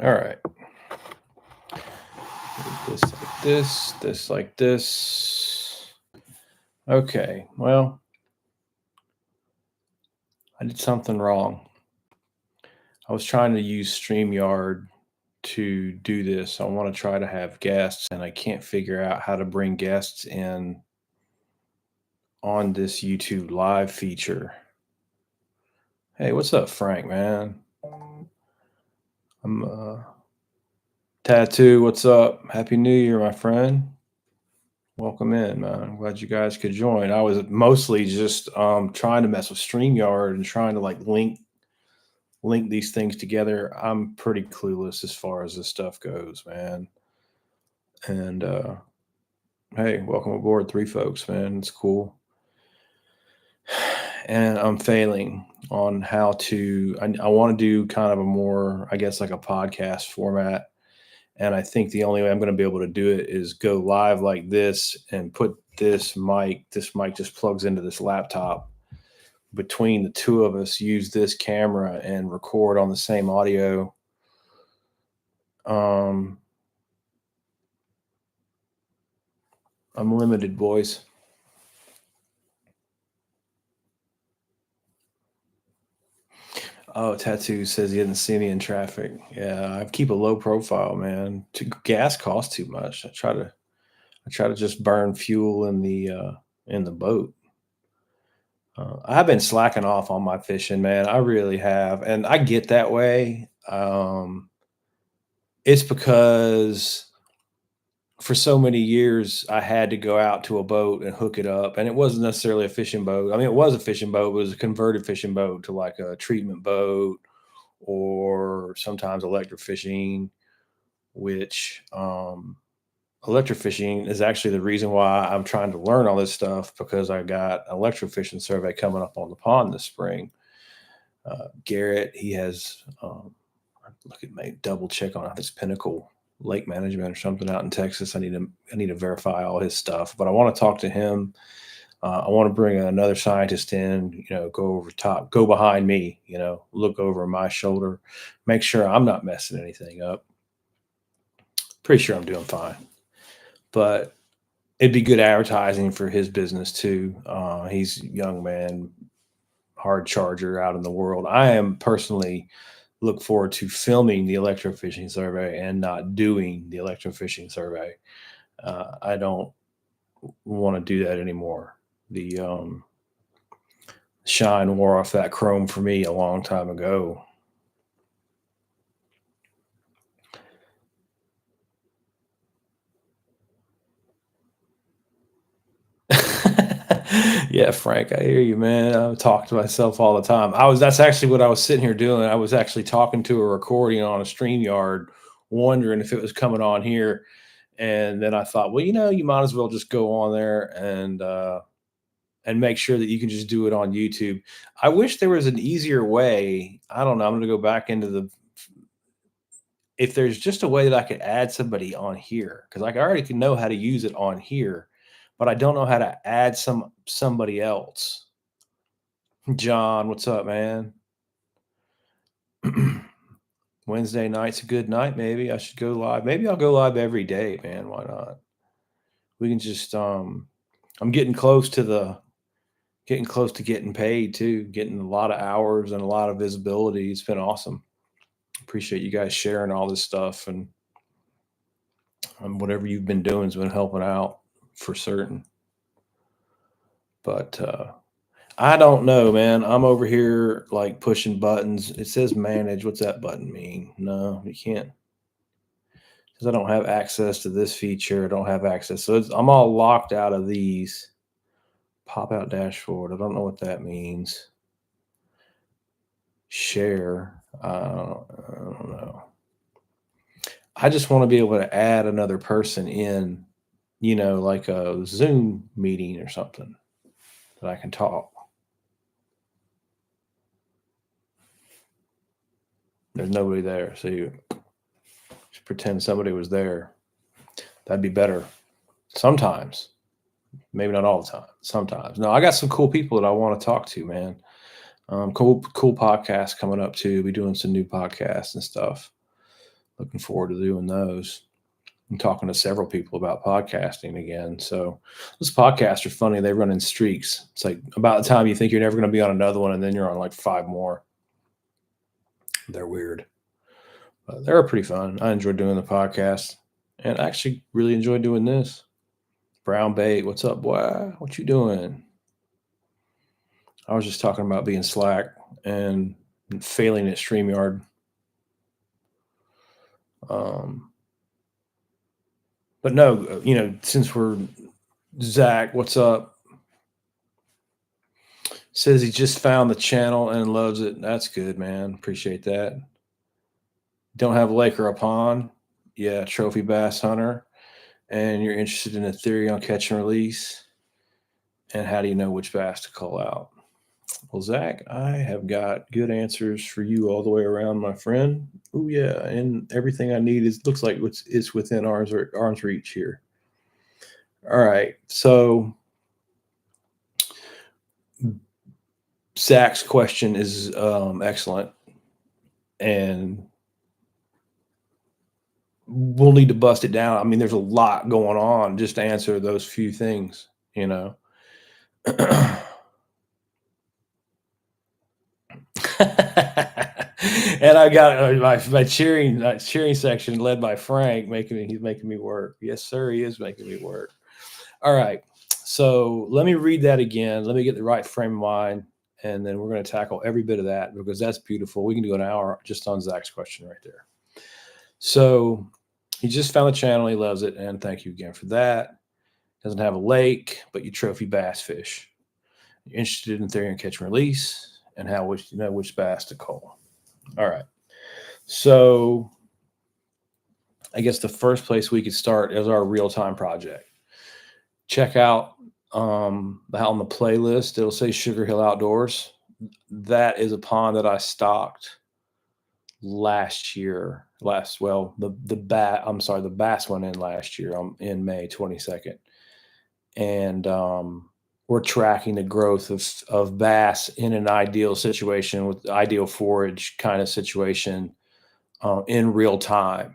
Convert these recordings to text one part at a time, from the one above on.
All right. This like this, this like this. Okay, well, I did something wrong. I was trying to use StreamYard to do this. I want to try to have guests, and I can't figure out how to bring guests in on this YouTube live feature. Hey, what's up, Frank, man? I'm Tattoo, what's up? Happy New Year, my friend. Welcome in, man. I'm glad you guys could join. I was mostly just trying to mess with StreamYard and trying to like link these things together. I'm pretty clueless as far as this stuff goes, man. And hey, welcome aboard, three folks, man. It's cool. And I'm failing on how to. I want to do kind of a more, I guess, like a podcast format. And I think the only way I'm going to be able to do it is go live like this and put this mic. This mic just plugs into this laptop. Between the two of us, use this camera and record on the same audio. I'm limited, boys. Oh, Tattoo says he didn't see me in traffic. Yeah, I keep a low profile, man. Gas costs too much. I try to just burn fuel in the boat. I've been slacking off on my fishing, man. I really have, and I get that way. It's because for so many years I had to go out to a boat and hook it up, and it wasn't necessarily a fishing boat. I mean, it was a fishing boat, but it was a converted fishing boat to like a treatment boat or sometimes electrofishing, which electrofishing is actually the reason why I'm trying to learn all this stuff because I got an electrofishing survey coming up on the pond this spring. Garrett, he has, look at me, double check on this Pinnacle Lake Management or something out in Texas. I need to verify all his stuff, but I want to talk to him. I want to bring another scientist in, go over top, go behind me, look over my shoulder, make sure I'm not messing anything up. Pretty sure I'm doing fine, but it'd be good advertising for his business too. He's a young man, hard charger out in the world. I am personally look forward to filming the electrofishing survey and not doing the electrofishing survey. I don't want to do that anymore. The shine wore off that chrome for me a long time ago. Yeah, Frank, I hear you, man. I talk to myself all the time. That's actually what I was sitting here doing. I was actually talking to a recording on a StreamYard, wondering if it was coming on here. And then I thought, well, you might as well just go on there and make sure that you can just do it on YouTube. I wish there was an easier way. I don't know. I'm going to go back into if there's just a way that I could add somebody on here, because I already can know how to use it on here, but I don't know how to add somebody else. John, what's up, man? Wednesday night's a good night. Maybe I should go live. Maybe I'll go live every day, man. Why not? We can just I'm getting close to getting paid too, getting a lot of hours and a lot of visibility. It's been awesome. Appreciate you guys sharing all this stuff, and whatever you've been doing has been helping out for certain. But I don't know, man. I'm over here like pushing buttons. It says manage. What's that button mean? No, you can't. Because I don't have access to this feature. I don't have access. So I'm all locked out of these. Pop out dashboard. I don't know what that means. Share. I don't know. I just want to be able to add another person in, like a Zoom meeting or something that I can talk. There's nobody there. So you just pretend somebody was there. That'd be better. Sometimes. Maybe not all the time. Sometimes. No, I got some cool people that I want to talk to, man. Cool podcasts coming up too. Be doing some new podcasts and stuff. looking forward to doing those. I'm talking to several people about podcasting again. So those podcasts are funny. They run in streaks. It's like about the time you think you're never going to be on another one, and then you're on like 5 more. They're weird. But they're pretty fun. I enjoy doing the podcast, and I actually really enjoy doing this. Brown Bait, what's up, boy? What you doing? I was just talking about being slack and failing at StreamYard. But no, since we're Zach, what's up? Says he just found the channel and loves it. That's good, man. Appreciate that. Don't have a lake or a pond. Yeah, trophy bass hunter. And you're interested in a theory on catch and release. And how do you know which bass to call out? Well, Zach, I have got good answers for you all the way around, my friend. Oh yeah, and everything I need looks like it's within arm's reach here. All right, so Zach's question is excellent, and we'll need to bust it down. I mean, there's a lot going on just to answer those few things, and I got my cheering section led by Frank, he's making me work. Yes, sir, he is making me work. All right, so let me read that again. Let me get the right frame of mind, and then we're going to tackle every bit of that because that's beautiful. We can do an hour just on Zach's question right there. So he just found the channel. He loves it, and thank you again for that. Doesn't have a lake, but you trophy bass fish. You're interested in theory and catch and release, and which bass to call. All right. So I guess the first place we could start is our real-time project. Check out on the playlist. It'll say Sugar Hill Outdoors. That is a pond that I stocked last year. The bass went in last year in May 22nd. And we're tracking the growth of bass in an ideal situation with ideal forage kind of situation in real time.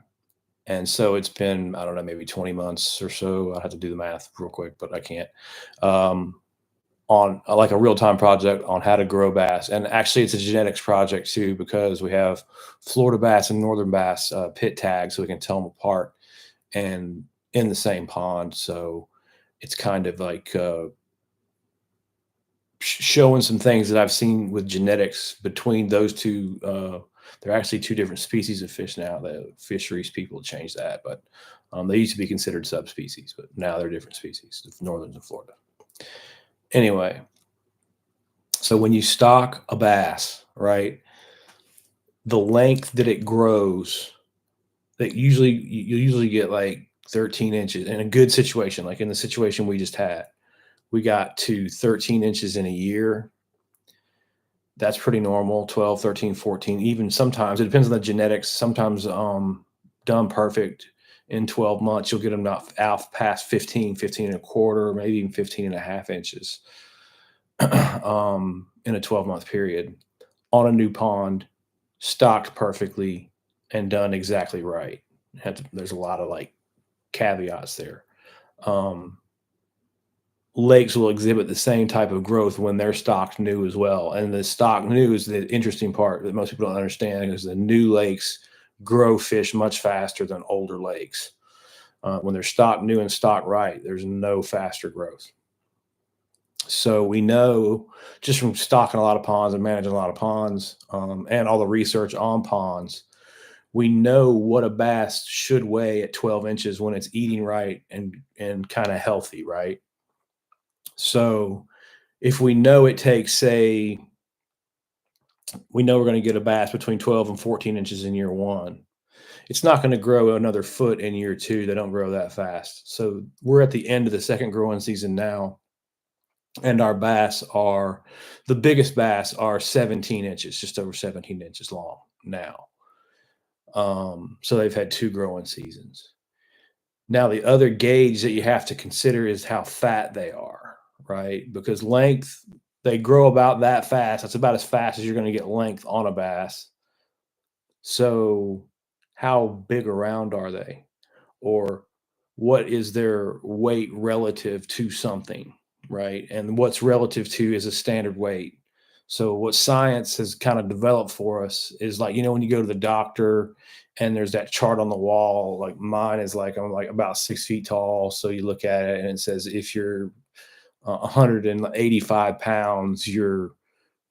And so it's been, I don't know, maybe 20 months or so. I have to do the math real quick, but I can't. On like a real-time project on how to grow bass. And actually it's a genetics project too, because we have Florida bass and northern bass pit tags so we can tell them apart and in the same pond. So it's kind of like showing some things that I've seen with genetics between those two. They're actually two different species of fish now. The fisheries people change that, but they used to be considered subspecies, but now they're different species, northern and Florida. Anyway, so when you stock a bass, right, the length that it grows, that you usually get like 13 inches in a good situation, like in the situation we just had. We got to 13 inches in a year. That's pretty normal, 12, 13, 14, even sometimes. It depends on the genetics. Sometimes done perfect in 12 months, you'll get them out past 15 and a quarter, maybe even 15 and a half inches in a 12-month period on a new pond, stocked perfectly and done exactly right. There's a lot of like caveats there. Lakes will exhibit the same type of growth when they're stocked new as well. And the stock new is the interesting part that most people don't understand, is the new lakes grow fish much faster than older lakes. When they're stocked new and stocked right, there's no faster growth. So we know just from stocking a lot of ponds and managing a lot of ponds and all the research on ponds, we know what a bass should weigh at 12 inches when it's eating right and kind of healthy, right? So if we know it takes, we know we're going to get a bass between 12 and 14 inches in year one, it's not going to grow another foot in year two. They don't grow that fast. So we're at the end of the second growing season now. And our the biggest bass are 17 inches, just over 17 inches long now. So they've had 2 growing seasons. Now, the other gauge that you have to consider is how fat they are, right? Because length, they grow about that fast. That's about as fast as you're going to get length on a bass. So how big around are they? Or what is their weight relative to something, right? And what's relative to is a standard weight. So what science has kind of developed for us is like, when you go to the doctor and there's that chart on the wall, like mine is like, I'm like about 6 feet tall. So you look at it and it says, if you're 185 pounds, you're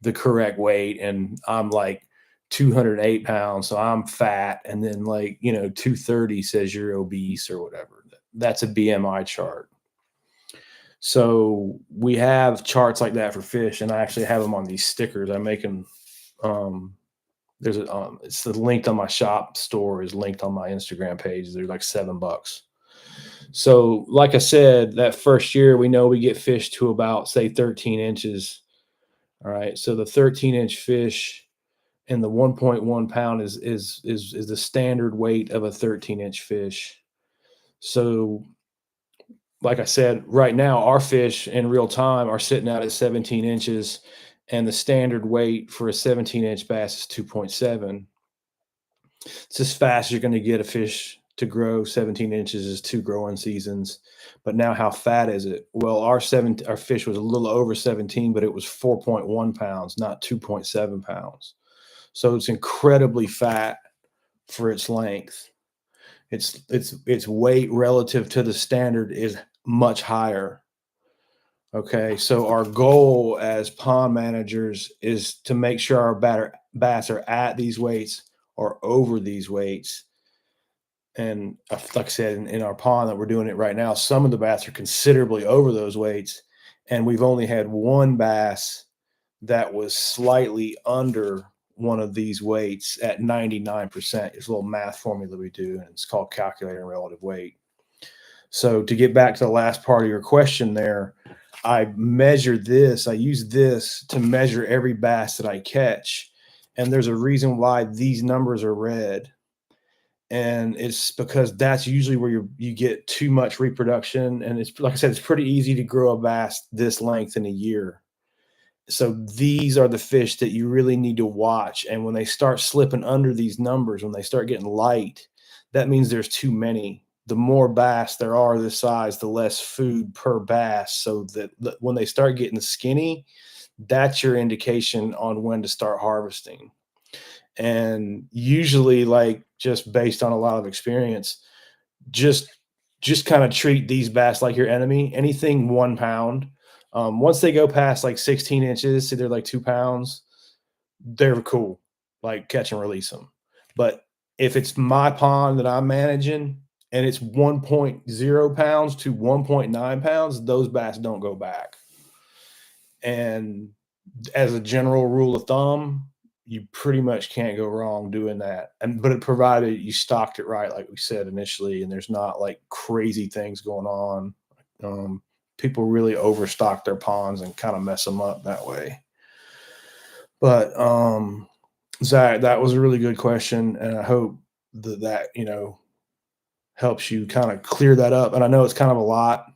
the correct weight. And I'm like 208 pounds. So I'm fat. And then, like, 230 says you're obese or whatever. That's a BMI chart. So we have charts like that for fish, and I actually have them on these stickers. I make them. Um, there's a it's linked on my shop store, is linked on my Instagram page. They're like $7. So, like I said, that first year we know we get fish to about, say, 13 inches. All right. So the 13-inch fish and the 1.1 pound is the standard weight of a 13-inch fish. So, like I said, right now our fish in real time are sitting out at 17 inches, and the standard weight for a 17-inch bass is 2.7. It's as fast as you're going to get a fish to grow. 17 inches is 2 growing seasons. But now, how fat is it? Well, our fish was a little over 17, but it was 4.1 pounds, not 2.7 pounds. So it's incredibly fat for its length. Its weight relative to the standard is much higher. Okay, so our goal as pond managers is to make sure our bass are at these weights or over these weights. And like I said, in our pond that we're doing it right now, some of the bass are considerably over those weights, and we've only had one bass that was slightly under one of these weights at 99%. It's a little math formula we do, and it's called calculating relative weight. So to get back to the last part of your question there, I use this to measure every bass that I catch. And there's a reason why these numbers are red. And it's because that's usually where you get too much reproduction. And it's, like I said, it's pretty easy to grow a bass this length in a year. So these are the fish that you really need to watch. And when they start slipping under these numbers, when they start getting light, that means there's too many. The more bass there are this size, the less food per bass. So that when they start getting skinny, that's your indication on when to start harvesting. And usually, like, just based on a lot of experience, just kind of treat these bass like your enemy. Anything 1 pound. Once they go past like 16 inches, so they're like 2 pounds, they're cool. Like, catch and release them. But if it's my pond that I'm managing and it's 1.0 pounds to 1.9 pounds, those bass don't go back. And as a general rule of thumb, you pretty much can't go wrong doing that. But it provided you stocked it right, like we said initially, and there's not like crazy things going on. People really overstock their ponds and kind of mess them up that way. But Zach, that was a really good question, and I hope that helps you kind of clear that up. And I know it's kind of a lot,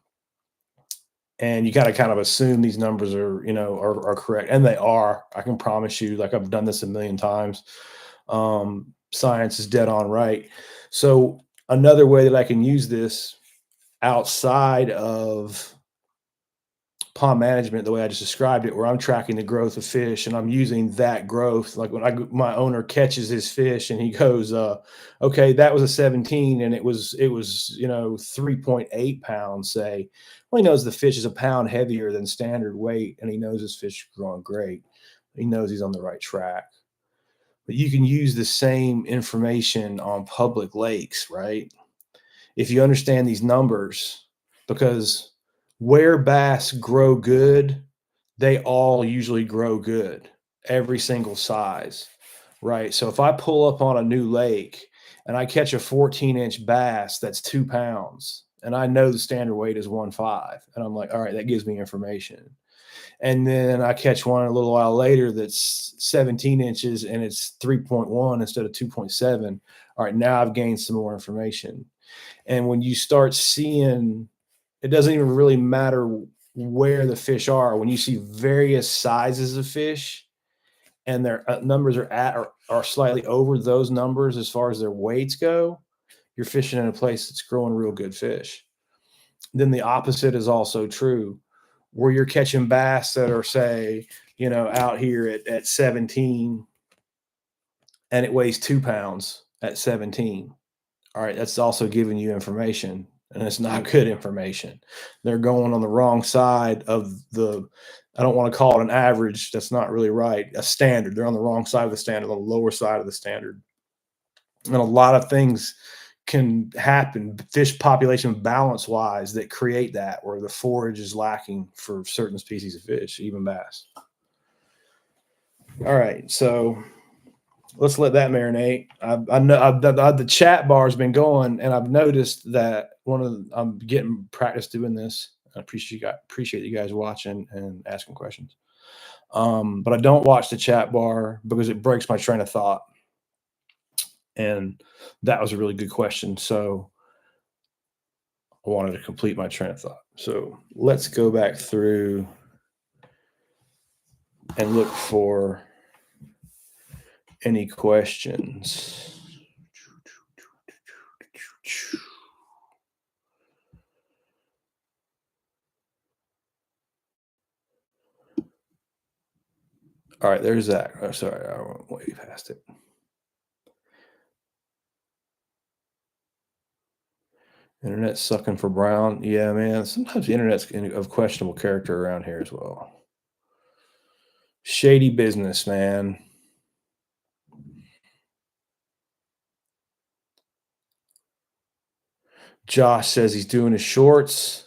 and you gotta kind of assume these numbers are correct, and they are. I can promise you, like, I've done this a million times. Science is dead on right. So another way that I can use this outside of pond management, the way I just described it, where I'm tracking the growth of fish and I'm using that growth. Like, when my owner catches his fish and he goes, okay, that was a 17 and it was 3.8 pounds, say. Well, he knows the fish is a pound heavier than standard weight, and he knows his fish is growing great. He knows he's on the right track. But you can use the same information on public lakes, right? If you understand these numbers, because where bass grow good, they all usually grow good, every single size, right? So if I pull up on a new lake and I catch a 14-inch bass that's 2 pounds, and I know the standard weight is 1.5, and I'm like, all right, that gives me information. And then I catch one a little while later that's 17 inches and it's 3.1 instead of 2.7. All right, now I've gained some more information. And when you start seeing, it doesn't even really matter where the fish are. When you see various sizes of fish and their numbers are at or slightly over those numbers as far as their weights go, you're fishing in a place that's growing real good fish. Then the opposite is also true, where you're catching bass that are, say, out here at 17, and it weighs 2 pounds at 17. All right, that's also giving you information, and it's not good information. They're going on the wrong side of the, I don't want to call it an average. That's not really right. A standard. They're on the wrong side of the standard, on the lower side of the standard. And a lot of things can happen, fish population balance wise, that create that, where the forage is lacking for certain species of fish, even bass. All right, so let's let that marinate. I know the chat bar has been going, and I've noticed that I'm getting practice doing this. I appreciate you guys watching and asking questions. But I don't watch the chat bar because it breaks my train of thought. And that was a really good question. So I wanted to complete my train of thought. So let's go back through and look for any questions. All right, there's that. Oh, sorry, I went way past it. Internet's sucking for Brown. Yeah, man. Sometimes the internet's of questionable character around here as well. Shady business, man. Josh says he's doing his shorts,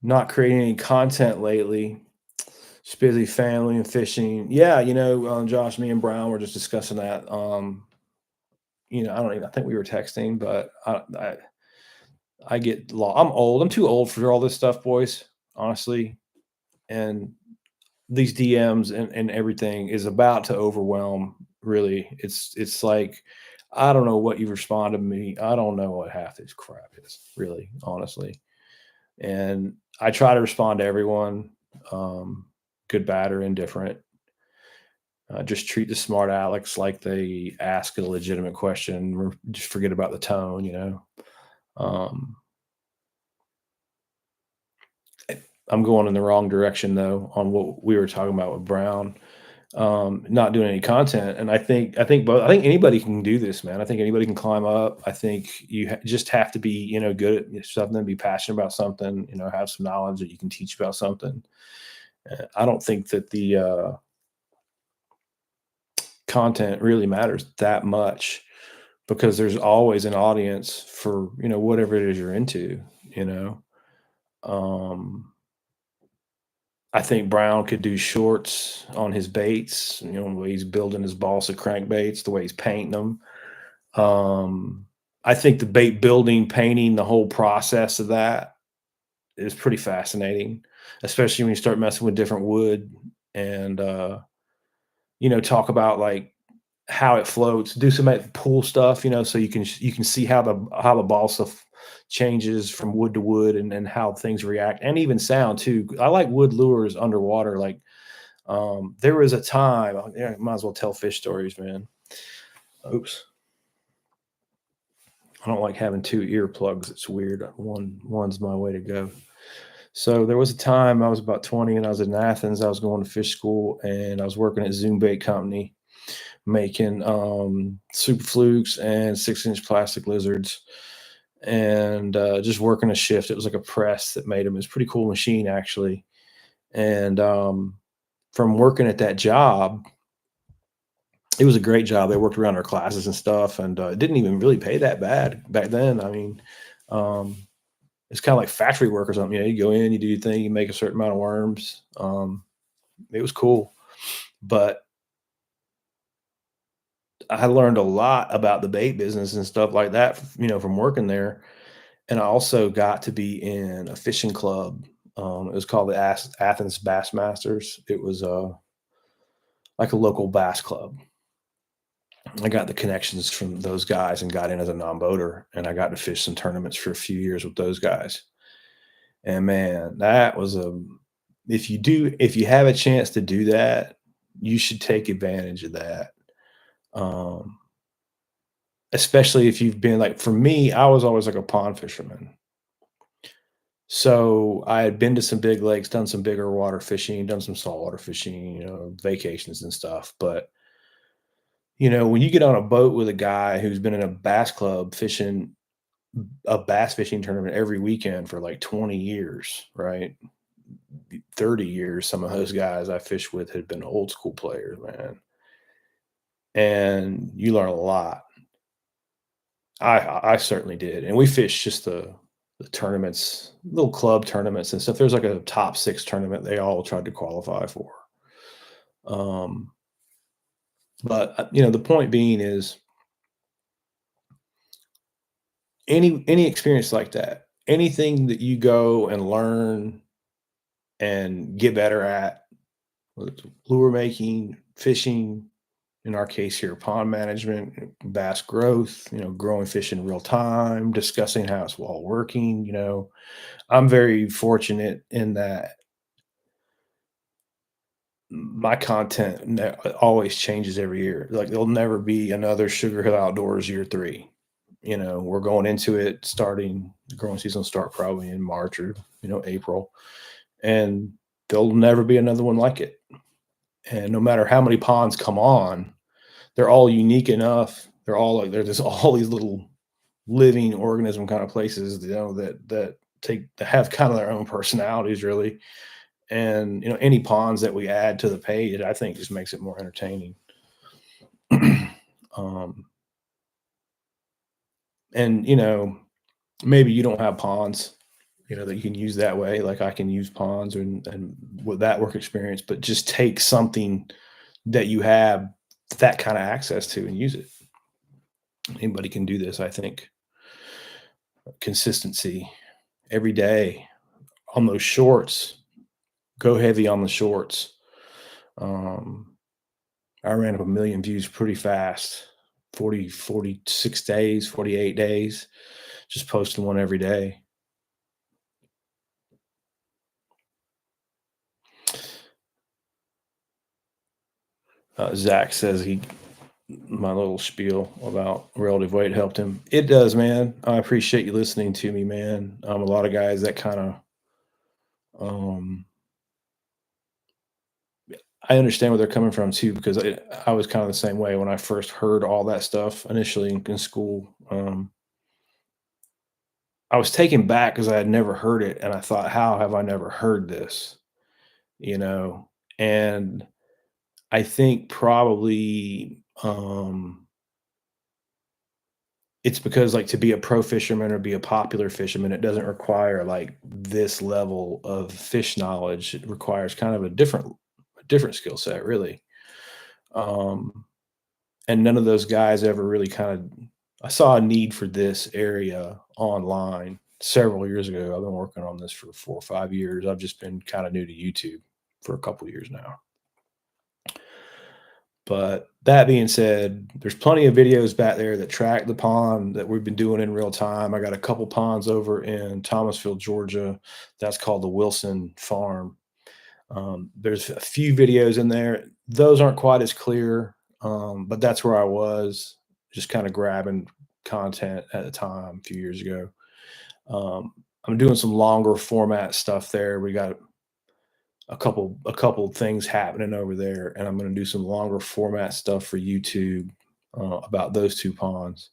not creating any content lately. Just busy family and fishing. Yeah, Josh, me and Brown were just discussing that. I think we were texting, but I get lost. I'm old. I'm too old for all this stuff, boys, honestly. And these DMs and everything is about to overwhelm. Really, it's like, I don't know what you respond to me. I don't know what half this crap is, really, honestly. And I try to respond to everyone, good, bad, or indifferent. Just treat the smart Alex like they ask a legitimate question. Just forget about the tone, I'm going in the wrong direction, though, on what we were talking about with Brown. Not doing any content, and I think anybody can do this, man. I think anybody can climb up. I think you just have to be, good at something, be passionate about something, have some knowledge that you can teach about something. I don't think that the content really matters that much, because there's always an audience for, whatever it is you're into. I think Brown could do shorts on his baits, the way he's building his balsa crankbaits, the way he's painting them. I think the bait building, painting, the whole process of that is pretty fascinating, especially when you start messing with different wood and, talk about like how it floats, do some pool stuff, so you can see how the balsa changes from wood to wood, and how things react, and even sound too. I like wood lures underwater. Like, there was a time, I might as well tell fish stories, man. Oops. I don't like having two earplugs. It's weird. One's my way to go. So there was a time I was about 20 and I was in Athens. I was going to fish school, and I was working at Zoom Bait Company, making super flukes and 6-inch plastic lizards, and just working a shift. It was like a press that made them. It was a pretty cool machine, actually. And from working at that job, it was a great job. They worked around our classes and stuff, and it didn't even really pay that bad back then. I mean, it's kind of like factory work or something. You go in, you do your thing, you make a certain amount of worms. It was cool, but I learned a lot about the bait business and stuff like that, from working there. And I also got to be in a fishing club. It was called the Athens Bassmasters. It was like a local bass club. I got the connections from those guys and got in as a non-boater, and I got to fish some tournaments for a few years with those guys. And man, that was if you have a chance to do that, you should take advantage of that. Um, Especially if you've been like, for me, I was always like a pond fisherman. So I had been to some big lakes, done some bigger water fishing, done some saltwater fishing, vacations and stuff. But when you get on a boat with a guy who's been in a bass club fishing a bass fishing tournament every weekend for like 20 years, right? 30 years, some of those guys I fished with had been old school players, man. And you learn a lot. I certainly did. And we fished just the tournaments, little club tournaments and stuff. There's like a top 6 tournament they all tried to qualify for. Um, but the point being is any experience like that, anything that you go and learn and get better at, whether it's lure making, fishing, in our case here, pond management, bass growth, growing fish in real time, discussing how it's all working. I'm very fortunate in that my content always changes every year. Like there'll never be another Sugar Hill Outdoors year 3. We're going into it starting the growing season will start probably in March or April, and there'll never be another one like it. And no matter how many ponds come on, they're all unique enough. They're all like there's all these little living organism kind of places, that have kind of their own personalities, really. And any ponds that we add to the page, I think just makes it more entertaining. um, and maybe you don't have ponds, that you can use that way. Like I can use ponds and with that work experience, but just take something that you have that kind of access to and use it. Anybody can do this, I think. Consistency every day on those shorts. Go heavy on the shorts. Um, I ran up 1 million views pretty fast. 46 days, 48 days, just posting one every day. Zach says my little spiel about relative weight helped him. It does, man. I appreciate you listening to me, man. A lot of guys that kind of, um, I understand where they're coming from too, because I was kind of the same way when I first heard all that stuff initially in school. I was taken back because I had never heard it, and I thought, "How have I never heard this?" You know? And I think probably, it's because, like, to be a pro fisherman or be a popular fisherman, it doesn't require, like, this level of fish knowledge. It requires kind of a different skill set, really. Um, and none of those guys ever really kinda I saw a need for this area online several years ago. I've been working on this for 4 or 5 years. I've just been kinda new to YouTube for a couple years now. But that being said, there's plenty of videos back there that track the pond that we've been doing in real time. I got a couple ponds over in Thomasville, Georgia. That's called the Wilson Farm. There's a few videos in there. Those aren't quite as clear, but that's where I was, just kind of grabbing content at the time a few years ago. I'm doing some longer format stuff there. We got a couple things happening over there, and I'm going to do some longer format stuff for YouTube about those 2 ponds.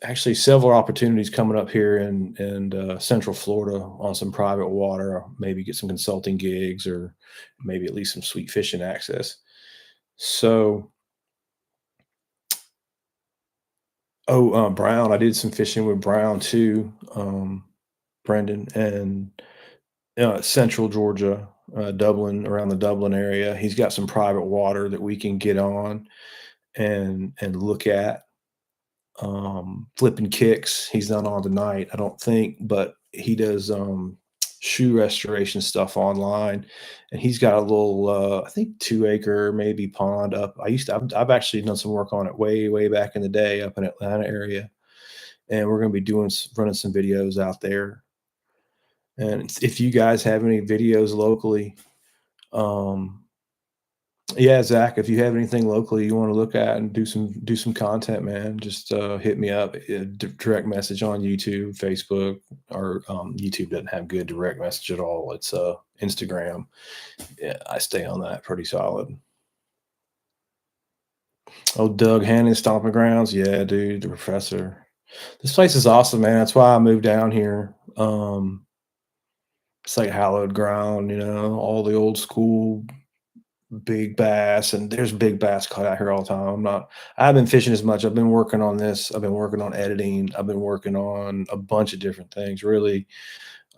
Actually, several opportunities coming up here in Central Florida on some private water. Maybe get some consulting gigs, or maybe at least some sweet fishing access. So, Brown, I did some fishing with Brown too, Brendan, and Central Georgia, Dublin, around the Dublin area. He's got some private water that we can get on and look at. Flipping kicks. He's not on tonight, I don't think, but he does shoe restoration stuff online, and he's got a little, I think 2 acre maybe pond up. I've actually done some work on it way back in the day up in Atlanta area, and we're going to be running some videos out there. And if you guys have any videos locally, Yeah, Zach, if you have anything locally you want to look at and do some content, man, just hit me up. Direct message on YouTube, Facebook, or YouTube doesn't have good direct message at all. It's Instagram. Yeah, I stay on that pretty solid. Oh, Doug Hannon, Stomping Grounds. Yeah, dude, the professor. This place is awesome, man. That's why I moved down here. It's like hallowed ground, all the old school big bass, and there's big bass caught out here all the time. I haven't been fishing as much. I've been working on this. I've been working on editing. I've been working on a bunch of different things, really.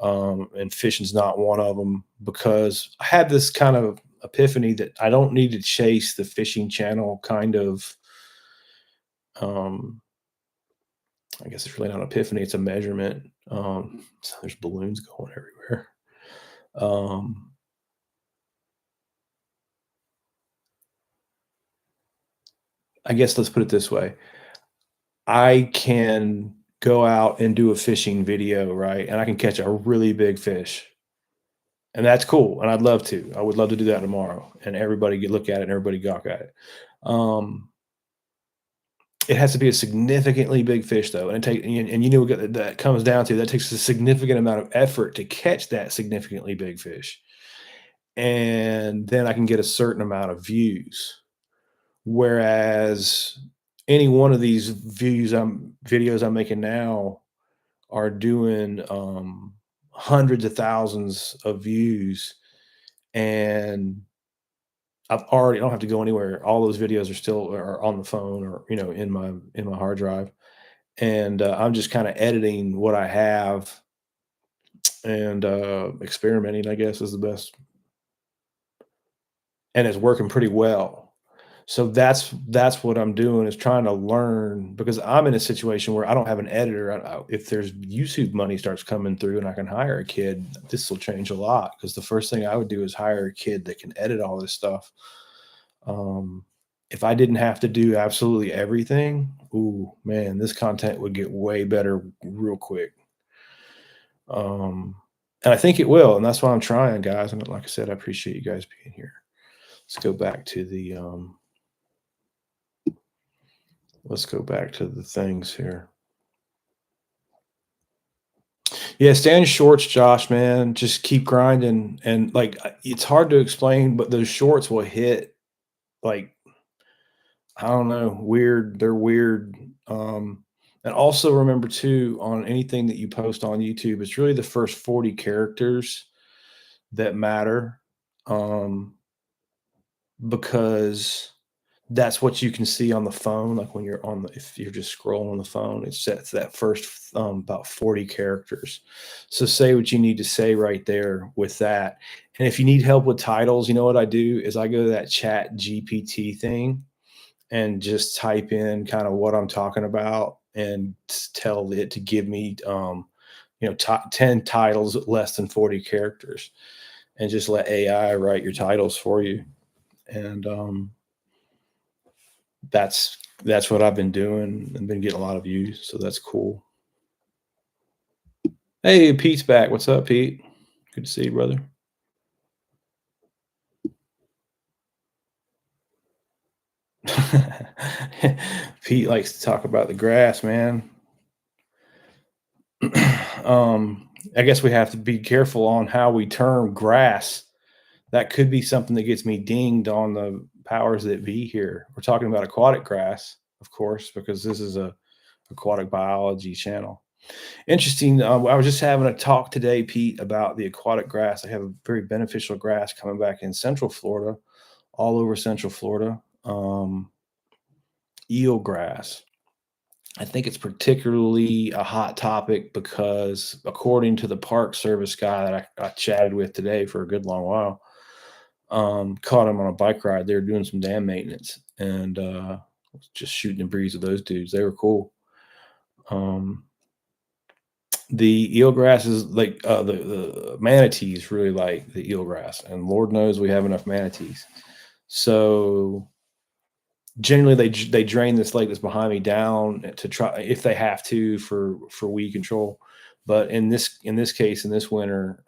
And fishing's not one of them because I had this kind of epiphany that I don't need to chase the fishing channel kind of. Um, I guess it's really not an epiphany, it's a measurement. So there's balloons going everywhere. Um, I guess let's put it this way. I can go out and do a fishing video, right? And I can catch a really big fish. And that's cool. And I'd love to. I would love to do that tomorrow. And everybody get look at it and everybody gawk at it. Um, it has to be a significantly big fish though. And you know what that comes down to, that takes a significant amount of effort to catch that significantly big fish. And then I can get a certain amount of views. Whereas any one of these videos I'm making now are doing hundreds of thousands of views, and I don't have to go anywhere. All those videos are on the phone or in my hard drive, and I'm just kind of editing what I have and experimenting. I guess is the best, and it's working pretty well. So that's what I'm doing is trying to learn because I'm in a situation where I don't have an editor. If there's YouTube money starts coming through and I can hire a kid, this will change a lot. Because the first thing I would do is hire a kid that can edit all this stuff. Um, if I didn't have to do absolutely everything, ooh man, this content would get way better real quick. Um, and I think it will, and that's why I'm trying, guys. And like I said, I appreciate you guys being here. Let's go back to the things here. Yeah, stay in shorts, Josh, man. Just keep grinding. And like it's hard to explain, but those shorts will hit like I don't know, weird. They're weird. And also remember too, on anything that you post on YouTube, it's really the first 40 characters that matter. Um, because that's what you can see on the phone, like, when you're on the if you're just scrolling on the phone, it sets that first, about 40 characters. So say what you need to say right there with that, and if you need help with titles, you know what I do is I go to that Chat GPT thing and just type in kinda what I'm talking about and tell it to give me, 10 titles less than 40 characters, and just let AI write your titles for you, and, that's what I've been doing and been getting a lot of views, so that's cool. Hey, Pete's back. What's up, Pete? Good to see you, brother. Pete likes to talk about the grass, man. I guess we have to be careful on how we term grass. That could be something that gets me dinged on the powers that be here. We're talking about aquatic grass, of course, because this is a aquatic biology channel. Interesting. I was just having a talk today, Pete, about the aquatic grass. I have a very beneficial grass coming back in Central Florida, all over Central Florida. Eel grass. I think it's particularly a hot topic because, according to the Park Service guy that I chatted with today for a good long while, caught him on a bike ride. They were doing some dam maintenance and just shooting the breeze with those dudes. They were cool. Um, the eelgrass is like the manatees really like the eelgrass, and Lord knows we have enough manatees. So generally, they drain this lake that's behind me down to try if they have to for weed control. But in this case, in this winter,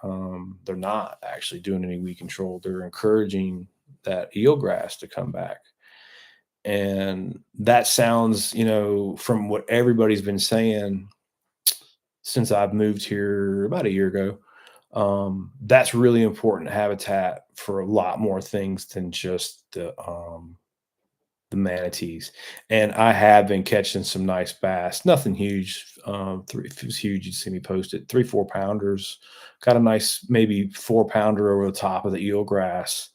they're not actually doing any weed control. They're encouraging that eelgrass to come back. And that sounds, from what everybody's been saying since I've moved here about a year ago, that's really important habitat for a lot more things than just the manatees. And I have been catching some nice bass, nothing huge. If it was huge, you'd see me post it. 3 4 pounders, got a nice maybe 4 pounder over the top of the eelgrass.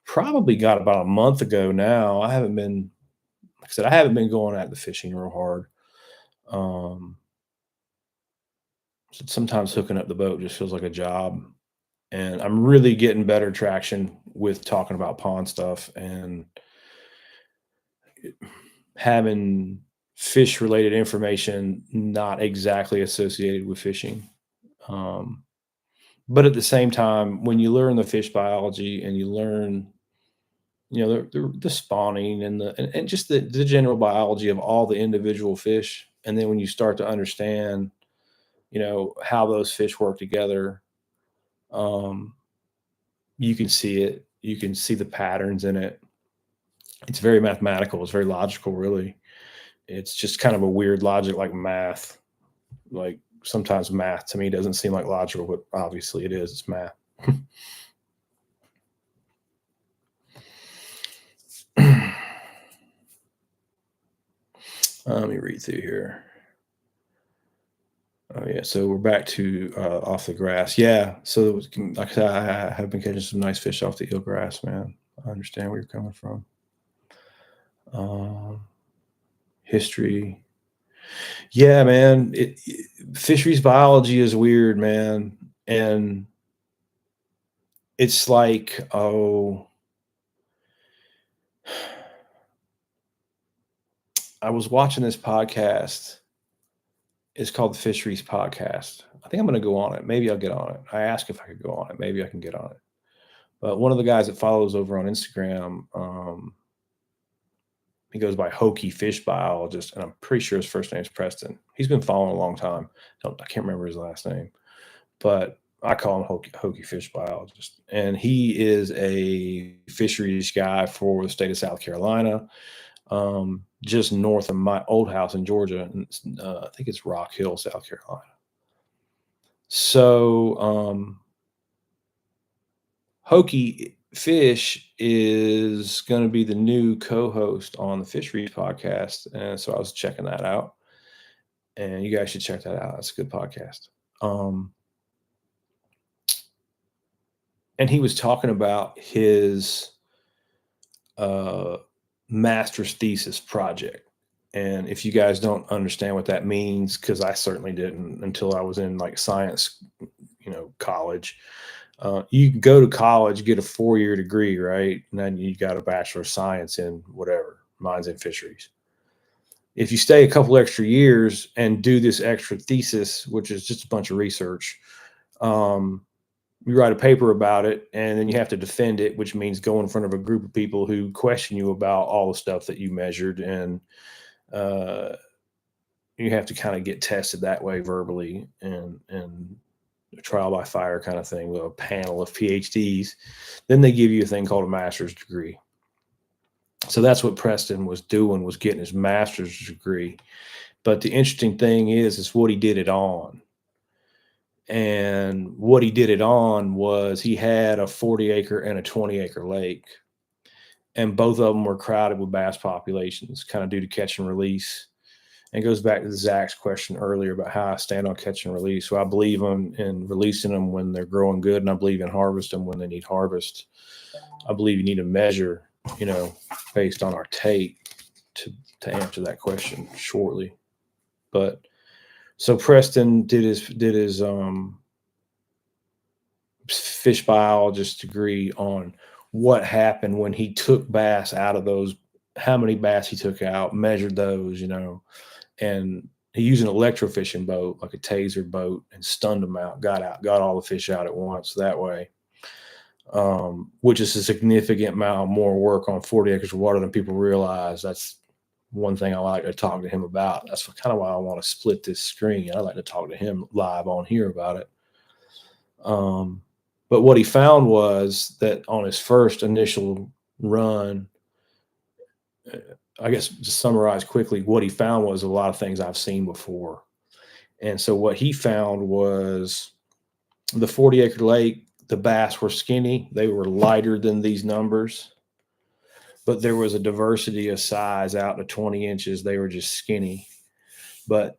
Probably got about a month ago now. I haven't been, like I said, I haven't been going at the fishing real hard. Um, Sometimes hooking up the boat just feels like a job. And I'm really getting better traction with talking about pond stuff and having fish related information not exactly associated with fishing. Um, but at the same time, when you learn the fish biology and you learn, the spawning and just the general biology of all the individual fish, and then when you start to understand, how those fish work together, um, you can see it. You can see the patterns in it. It's very mathematical. It's very logical, really. It's just kind of a weird logic, like math. Like sometimes math to me doesn't seem like logical, but obviously it is. It's math. Let me read through here. Oh yeah, so we're back to off the grass. Yeah, so like I said, I have been catching some nice fish off the eelgrass, man. I understand where you're coming from. Um, History. Yeah, man. Fisheries biology is weird, man, and it's like, I was watching this podcast. It's called the Fisheries Podcast. I think I'm going to go on it. Maybe I'll get on it. I asked if I could go on it. Maybe I can get on it. But one of the guys that follows over on Instagram, he goes by Hokey Fish Biologist, and I'm pretty sure his first name is Preston. He's been following a long time. I can't remember his last name, but I call him Hokey Fish Biologist. And he is a fisheries guy for the state of South Carolina, just north of my old house in Georgia. And I think it's Rock Hill, South Carolina. So Hokey Fish is going to be the new co-host on the Fisheries Podcast, and so I was checking that out. And you guys should check that out. It's a good podcast. And he was talking about his master's thesis project. And if you guys don't understand what that means, because I certainly didn't until I was in like science, college. You can go to college, get a 4-year degree, right? And then you got a bachelor of science in whatever. Mine's in fisheries. If you stay a couple extra years and do this extra thesis, which is just a bunch of research, you write a paper about it, and then you have to defend it, which means go in front of a group of people who question you about all the stuff that you measured, and you have to kind of get tested that way verbally and a trial by fire kind of thing with a panel of PhDs. Then they give you a thing called a master's degree. So that's what Preston was doing, was getting his master's degree. But the interesting thing is what he did it on. And what he did it on was he had a 40-acre and a 20-acre lake. And both of them were crowded with bass populations, kind of due to catch and release. And it goes back to Zach's question earlier about how I stand on catch and release. So I believe in releasing them when they're growing good, and I believe in harvest them when they need harvest. I believe you need to measure, based on our tape to answer that question shortly. But so Preston did his fish biologist degree on what happened when he took bass out of those, how many bass he took out, measured those, and he used an electrofishing boat, like a taser boat, and stunned them out, got all the fish out at once that way, which is a significant amount more work on 40 acres of water than people realize. That's one thing I like to talk to him about. That's kind of why I want to split this screen. I like to talk to him live on here about it. But what he found was that on his first initial run. I guess to summarize quickly, what he found was a lot of things I've seen before. And so what he found was the 40-acre lake, the bass were skinny. They were lighter than these numbers, but there was a diversity of size out to 20 inches. They were just skinny. But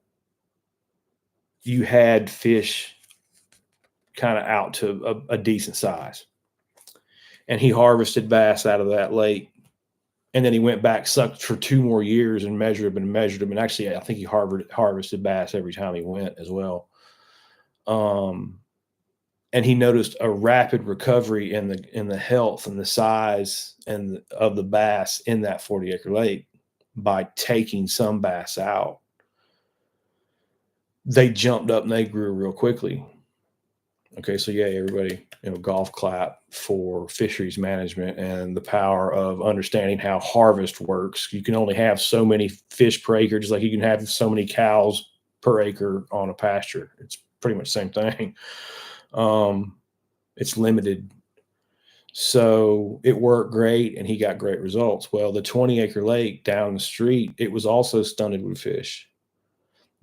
you had fish kind of out to a decent size. And he harvested bass out of that lake. And then he went back, sucked for 2 more years and measured them. And actually, I think he harvested bass every time he went as well. And he noticed a rapid recovery in the health and the size and of the bass in that 40-acre lake by taking some bass out. They jumped up and they grew real quickly. Okay, so yeah, everybody, golf clap for fisheries management and the power of understanding how harvest works. You can only have so many fish per acre, just like you can have so many cows per acre on a pasture. It's pretty much the same thing. It's limited. So it worked great and he got great results. Well, the 20-acre lake down the street, it was also stunted with fish,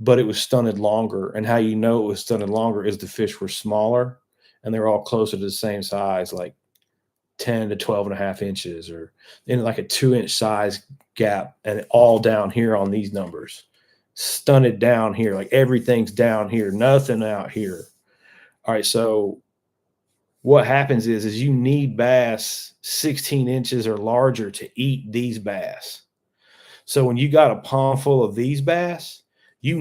but it was stunted longer. And how you know it was stunted longer is the fish were smaller and they were all closer to the same size, like 10 to 12 and a half inches, or in like a 2-inch size gap, and all down here on these numbers. Stunted down here, like everything's down here, nothing out here. All right, so what happens is you need bass 16 inches or larger to eat these bass. So when you got a pond full of these bass, you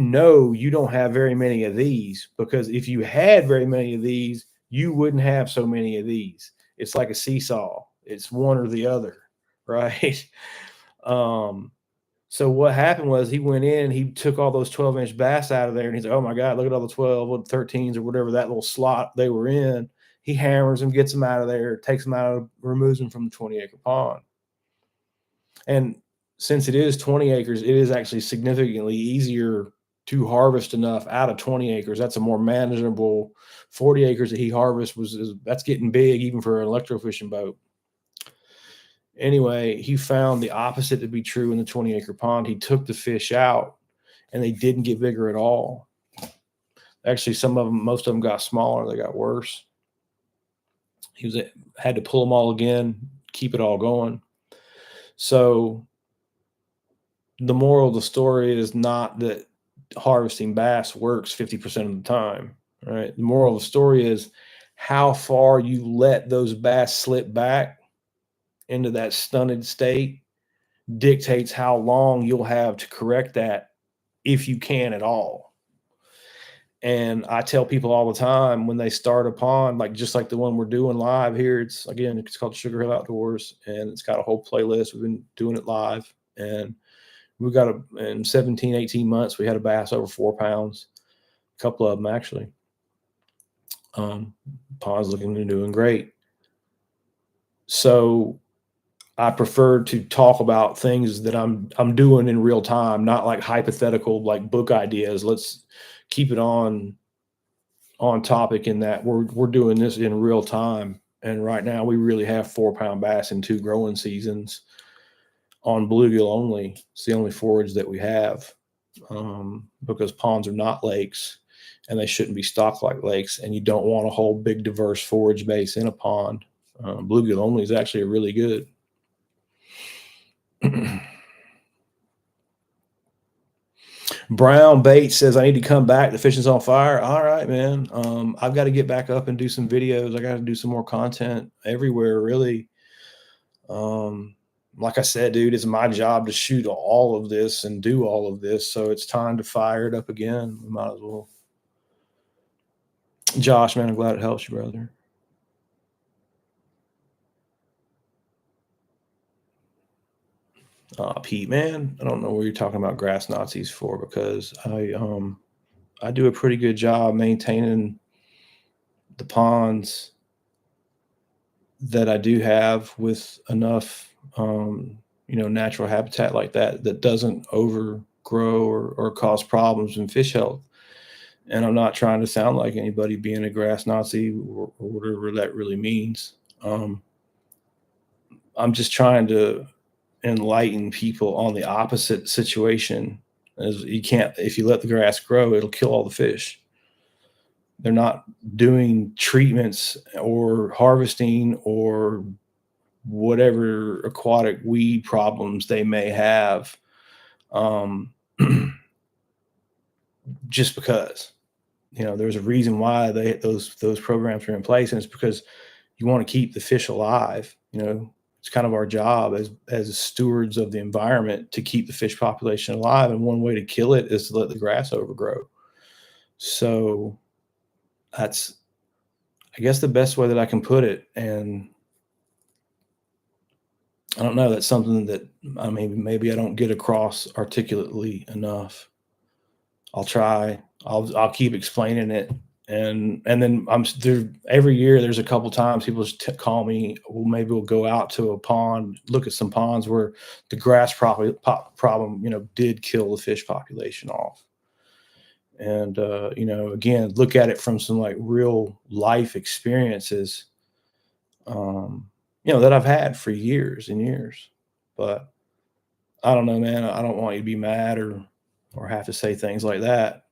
don't have very many of these, because if you had very many of these, you wouldn't have so many of these. It's like a seesaw. It's one or the other, right? So what happened was he went in, he took all those 12-inch bass out of there, and he's like, oh my God, look at all the 12 or 13s or whatever that little slot they were in. He hammers them, gets them out of there, takes them out, removes them from the 20-acre pond. And since it is 20 acres, it is actually significantly easier to harvest enough out of 20 acres. That's a more manageable. 40 acres that he harvests that's getting big even for an electrofishing boat. Anyway, he found the opposite to be true in the 20-acre pond. He took the fish out and they didn't get bigger at all. Actually, most of them got smaller. They got worse. He had to pull them all again, keep it all going. So the moral of the story is not that harvesting bass works 50% of the time, right? The moral of the story is how far you let those bass slip back into that stunted state dictates how long you'll have to correct that, if you can at all. And I tell people all the time when they start a pond, just like the one we're doing live here, it's called Sugar Hill Outdoors, and it's got a whole playlist. We've been doing it live, and we got in 17, 18 months, we had a bass over 4 pounds, a couple of them actually. Pond's looking and doing great. So I prefer to talk about things that I'm doing in real time, not like hypothetical, like book ideas. Let's keep it on topic in that we're doing this in real time. And right now we really have 4-pound bass in 2 growing seasons on bluegill only. It's the only forage that we have, because ponds are not lakes and they shouldn't be stocked like lakes. And you don't want a whole big diverse forage base in a pond. Bluegill only is actually really good. Brown Bates says, I need to come back. The fishing's on fire. All right, man. I've got to get back up and do some videos. I got to do some more content everywhere, really. Like I said, dude, it's my job to shoot all of this and do all of this. So it's time to fire it up again. We might as well. Josh, man, I'm glad it helps you, brother. Pete, man, I don't know what you're talking about grass Nazis for, because I do a pretty good job maintaining the ponds that I do have with enough, natural habitat like that doesn't overgrow or cause problems in fish health. And I'm not trying to sound like anybody being a grass Nazi or whatever that really means. I'm just trying to enlighten people on the opposite situation. As you can't, if you let the grass grow, it'll kill all the fish. They're not doing treatments or harvesting or whatever aquatic weed problems they may have, um, just because. There's a reason why those programs are in place, and it's because you want to keep the fish alive. It's kind of our job as stewards of the environment to keep the fish population alive, and one way to kill it is to let the grass overgrow. So that's, I guess, the best way that I can put it. And I don't know, that's something that I mean, maybe I don't get across articulately enough. I'll try. I'll keep explaining it, and then I'm there every year. There's a couple times people just call me. Well, maybe we'll go out to a pond, look at some ponds where the grass problem, did kill the fish population off. And again, look at it from some like real life experiences, that I've had for years and years. But I don't know, man. I don't want you to be mad or have to say things like that.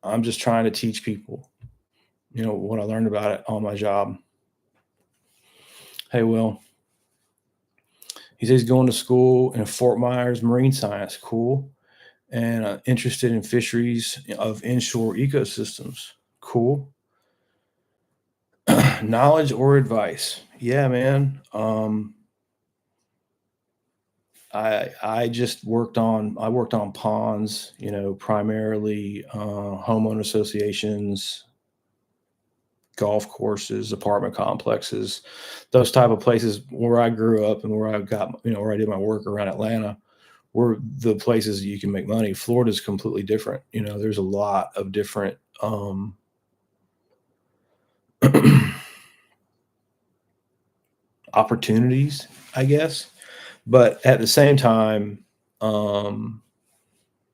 I'm just trying to teach people, what I learned about it on my job. Hey, Will, he says he's going to school in Fort Myers marine science. Cool. And interested in fisheries of inshore ecosystems. Cool. Knowledge or advice? Yeah, man. I just worked on ponds, primarily homeowner associations, golf courses, apartment complexes, those type of places where I grew up and where I got, where I did my work around Atlanta, were the places you can make money. Florida's completely different. There's a lot of different opportunities, I guess. But at the same time,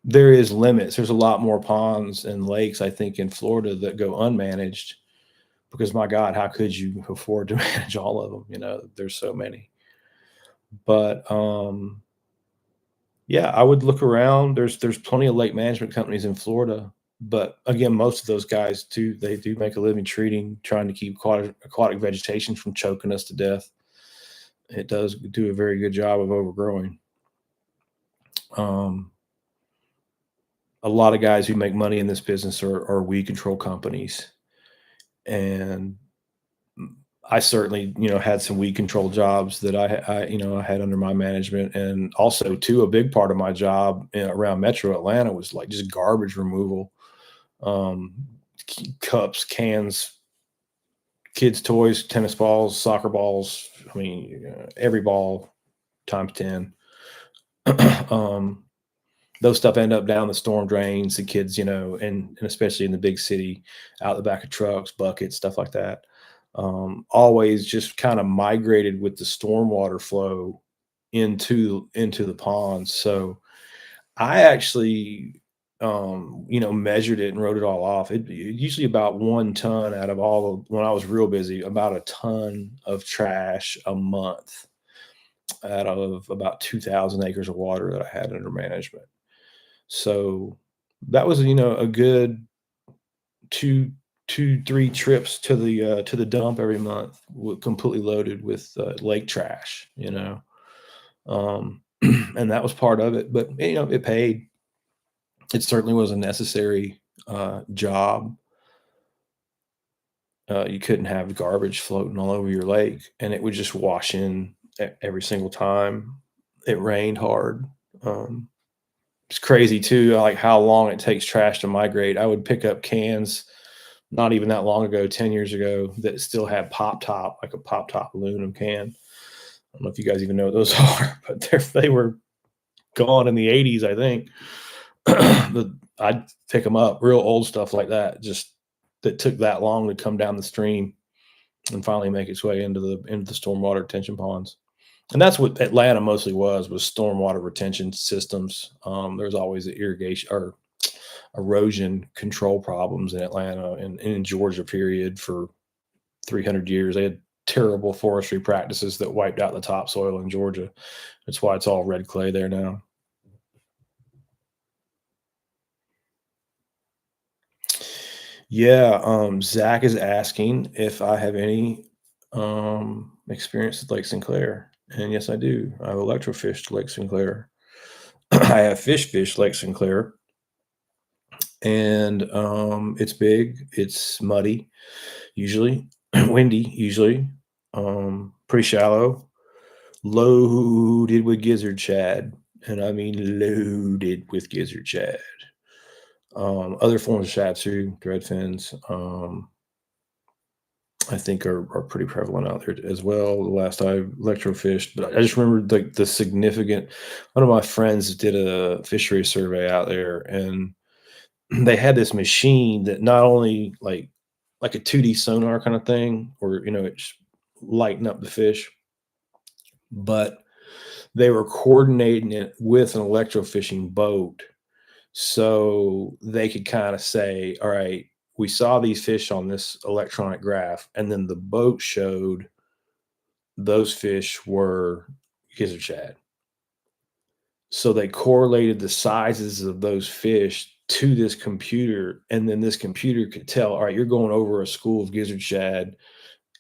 there is limits. There's a lot more ponds and lakes, I think, in Florida that go unmanaged because, my God, how could you afford to manage all of them? There's so many. But yeah, I would look around. There's plenty of lake management companies in Florida, but again, most of those guys too, they do make a living trying to keep aquatic vegetation from choking us to death. It does do a very good job of overgrowing. A lot of guys who make money in this business are weed control companies, and I certainly, had some weed control jobs that I had under my management. And also too, a big part of my job around Metro Atlanta was like just garbage removal, um, cups, cans, kids' toys, tennis balls, soccer balls. I mean, every ball times 10. um, those stuff end up down the storm drains. The kids, and especially in the big city, out the back of trucks, buckets, stuff like that. Always just kind of migrated with the stormwater flow into the ponds. So I actually, measured it and wrote it all off. It usually about 1 ton out of when I was real busy, about a ton of trash a month out of about 2,000 acres of water that I had under management. So that was, a good two, 3 trips to the dump every month, completely loaded with lake trash, and that was part of it. But it paid. It certainly was a necessary job. You couldn't have garbage floating all over your lake, and it would just wash in every single time it rained hard. Um, it's crazy too, like how long it takes trash to migrate. I would pick up cans not even that long ago, 10 years ago, that still had pop top, like a pop top aluminum can. I don't know if you guys even know what those are, but they were gone in the 80s, I think. I'd pick them up, real old stuff like that, just that took that long to come down the stream and finally make its way into the stormwater retention ponds. And that's what Atlanta mostly was stormwater retention systems. There's always the irrigation or erosion control problems in Atlanta and in Georgia period for 300 years. They had terrible forestry practices that wiped out the topsoil in Georgia. That's why it's all red clay there now. Yeah, Zach is asking if I have any experience with Lake Sinclair. And yes, I do. I've electrofished Lake Sinclair. I have fished Lake Sinclair. And it's big, it's muddy, usually, windy, usually, pretty shallow, loaded with gizzard shad. And I mean loaded with gizzard shad. Other forms of shad too, dread fins. I think are pretty prevalent out there as well. The last I electrofished, but I just remember like the significant. One of my friends did a fishery survey out there, and they had this machine that not only like a 2D sonar kind of thing, or it's lighting up the fish, but they were coordinating it with an electrofishing boat, so they could kind of say, all right, we saw these fish on this electronic graph, and then the boat showed those fish were gizzard shad. So they correlated the sizes of those fish to this computer, and then this computer could tell, all right, you're going over a school of gizzard shad.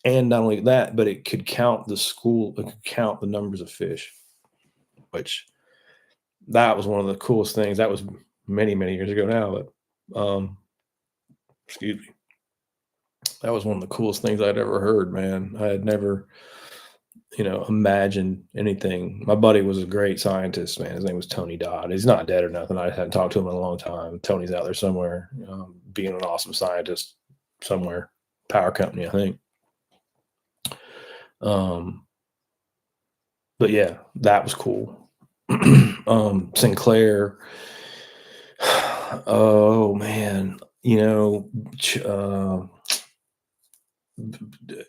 And not only that, but it could count the school, it could count the numbers of fish, which that was one of the coolest things. That was many, many years ago now, but excuse me. That was one of the coolest things I'd ever heard, man. I had never, imagined anything. My buddy was a great scientist, man. His name was Tony Dodd. He's not dead or nothing. I hadn't talked to him in a long time. Tony's out there somewhere, being an awesome scientist somewhere, power company, I think. But yeah, that was cool. Sinclair. Oh man,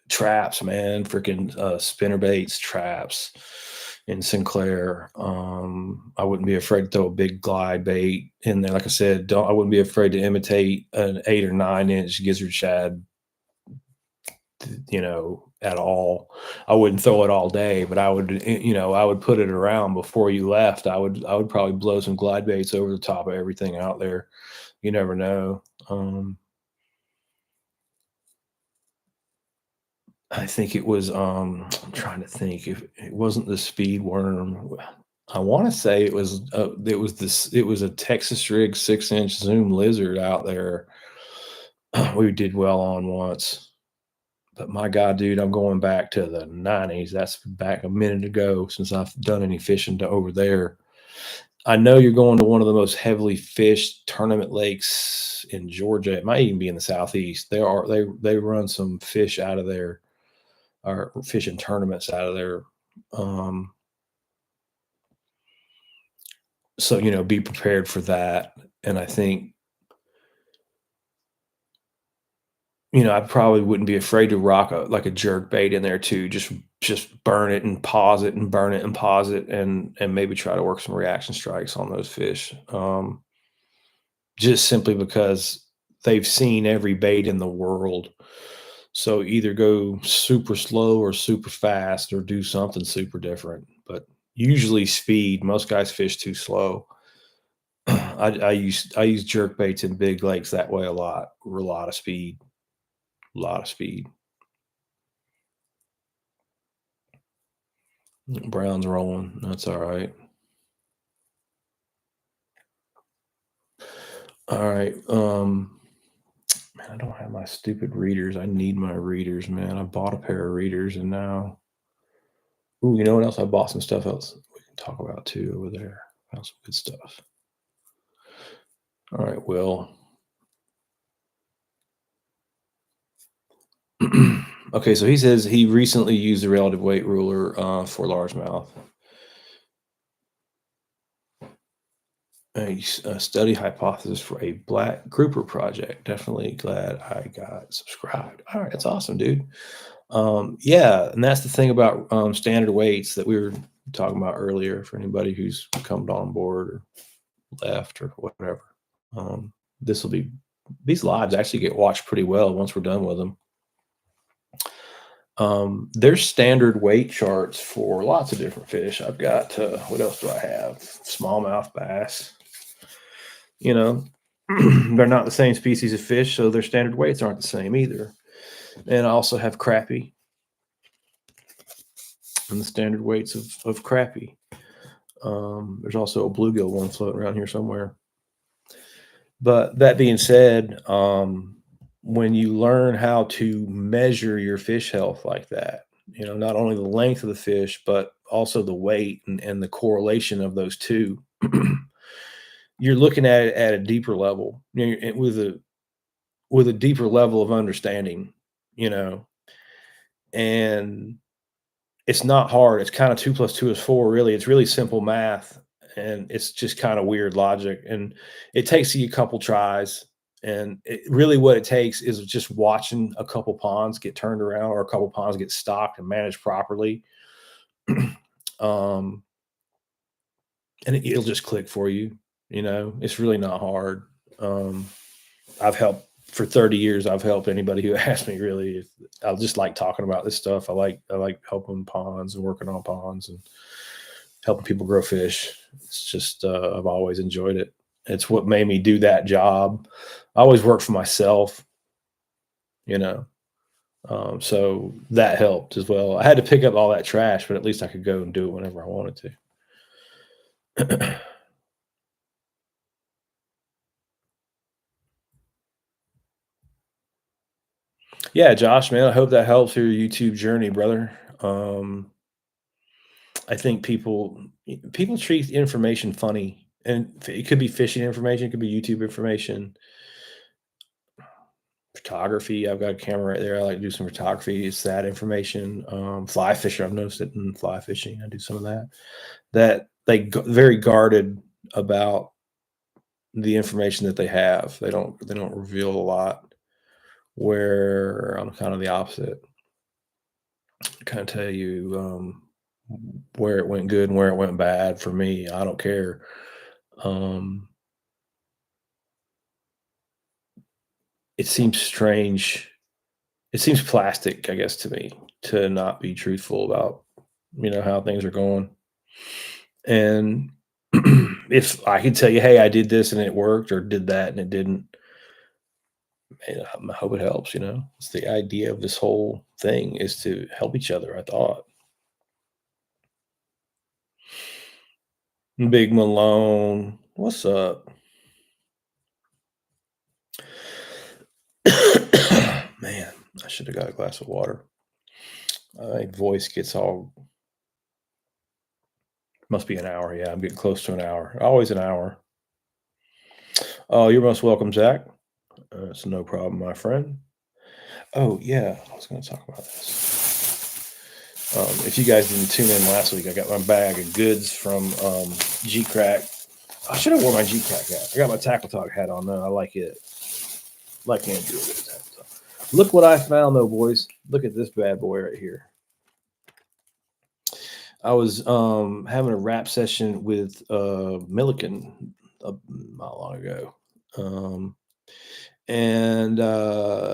traps, man, freaking spinner baits, traps in Sinclair. I wouldn't be afraid to throw a big glide bait in there. Like I said, I wouldn't be afraid to imitate an 8 or 9 inch gizzard shad, at all. I wouldn't throw it all day, but I would put it around before you left. I would probably blow some glide baits over the top of everything out there. You never know. I think it was, I'm trying to think if it wasn't the speed worm. I want to say it was a Texas rig 6-inch zoom lizard out there. We did well on once. But my God, dude, I'm going back to the 90s. That's back a minute ago since I've done any fishing over there. I know you're going to one of the most heavily fished tournament lakes in Georgia. It might even be in the southeast. They run some fish out of there, or fishing tournaments out of there. So be prepared for that. And I think I probably wouldn't be afraid to rock a jerk bait in there too. Just burn it and pause it and burn it and pause it, and maybe try to work some reaction strikes on those fish. Just simply because they've seen every bait in the world. So either go super slow or super fast, or do something super different. But usually speed. Most guys fish too slow. I use jerk baits in big lakes that way a lot. A lot of speed. A lot of speed. Brown's rolling. That's all right. All right. Man, I don't have my stupid readers. I need my readers, man. I bought a pair of readers, and now, ooh, you know what else? I bought some stuff else we can talk about too over there. Found some good stuff. All right, Will. Okay, so he says he recently used a relative weight ruler for largemouth. A study hypothesis for a black grouper project. Definitely glad I got subscribed. All right, that's awesome, dude. Yeah, and that's the thing about standard weights that we were talking about earlier. For anybody who's come on board or left or whatever, these lives actually get watched pretty well once we're done with them. There's standard weight charts for lots of different fish. I've got, what else do I have? Smallmouth bass. You know, they're not the same species of fish, so their standard weights aren't the same either. And I also have crappie and the standard weights of crappie. There's also a bluegill one floating around here somewhere. But that being said, when you learn how to measure your fish health like that, not only the length of the fish, but also the weight and the correlation of those two, you're looking at it at a deeper level, with a deeper level of understanding, and it's not hard. It's kind of 2 + 2 is 4. Really, it's really simple math, and it's just kind of weird logic. And it takes you a couple tries. And really, what it takes is just watching a couple ponds get turned around or a couple ponds get stocked and managed properly. And it'll just click for you. It's really not hard. I've helped for 30 years. I've helped anybody who asks me. Really, I just like talking about this stuff. I like helping ponds and working on ponds and helping people grow fish. It's just I've always enjoyed it. It's what made me do that job. I always worked for myself, so that helped as well. I had to pick up all that trash, but at least I could go and do it whenever I wanted to. Yeah, Josh, man, I hope that helps your YouTube journey, brother. I think people treat information funny, and it could be fishing information, it could be YouTube information, photography. I've got a camera right there. I like to do some photography. It's that information. Fly fishing. I've noticed it in fly fishing. I do some of that. That very guarded about the information that they have. They don't reveal a lot. Where I'm kind of the opposite. I kind of tell you where it went good and where it went bad for me. I don't care. It seems strange. It seems plastic, I guess, to me, to not be truthful about, how things are going. And if I could tell you, hey, I did this and it worked, or did that and it didn't, man, I hope it helps. It's the idea of this whole thing is to help each other, I thought. Big Malone, what's up? Man, I should have got a glass of water. My voice gets all. Must be an hour. Yeah, I'm getting close to an hour. Always an hour. Oh, you're most welcome, Zach. It's no problem, my friend. Oh, yeah, I was going to talk about this. If you guys didn't tune in last week, I got my bag of goods from G-Crack. I should have worn my G-Crack hat. I got my Tackle Talk hat on now. I like it. Like can't do it. Look what I found, though, boys. Look at this bad boy right here. I was having a rap session with Milliken not long ago. And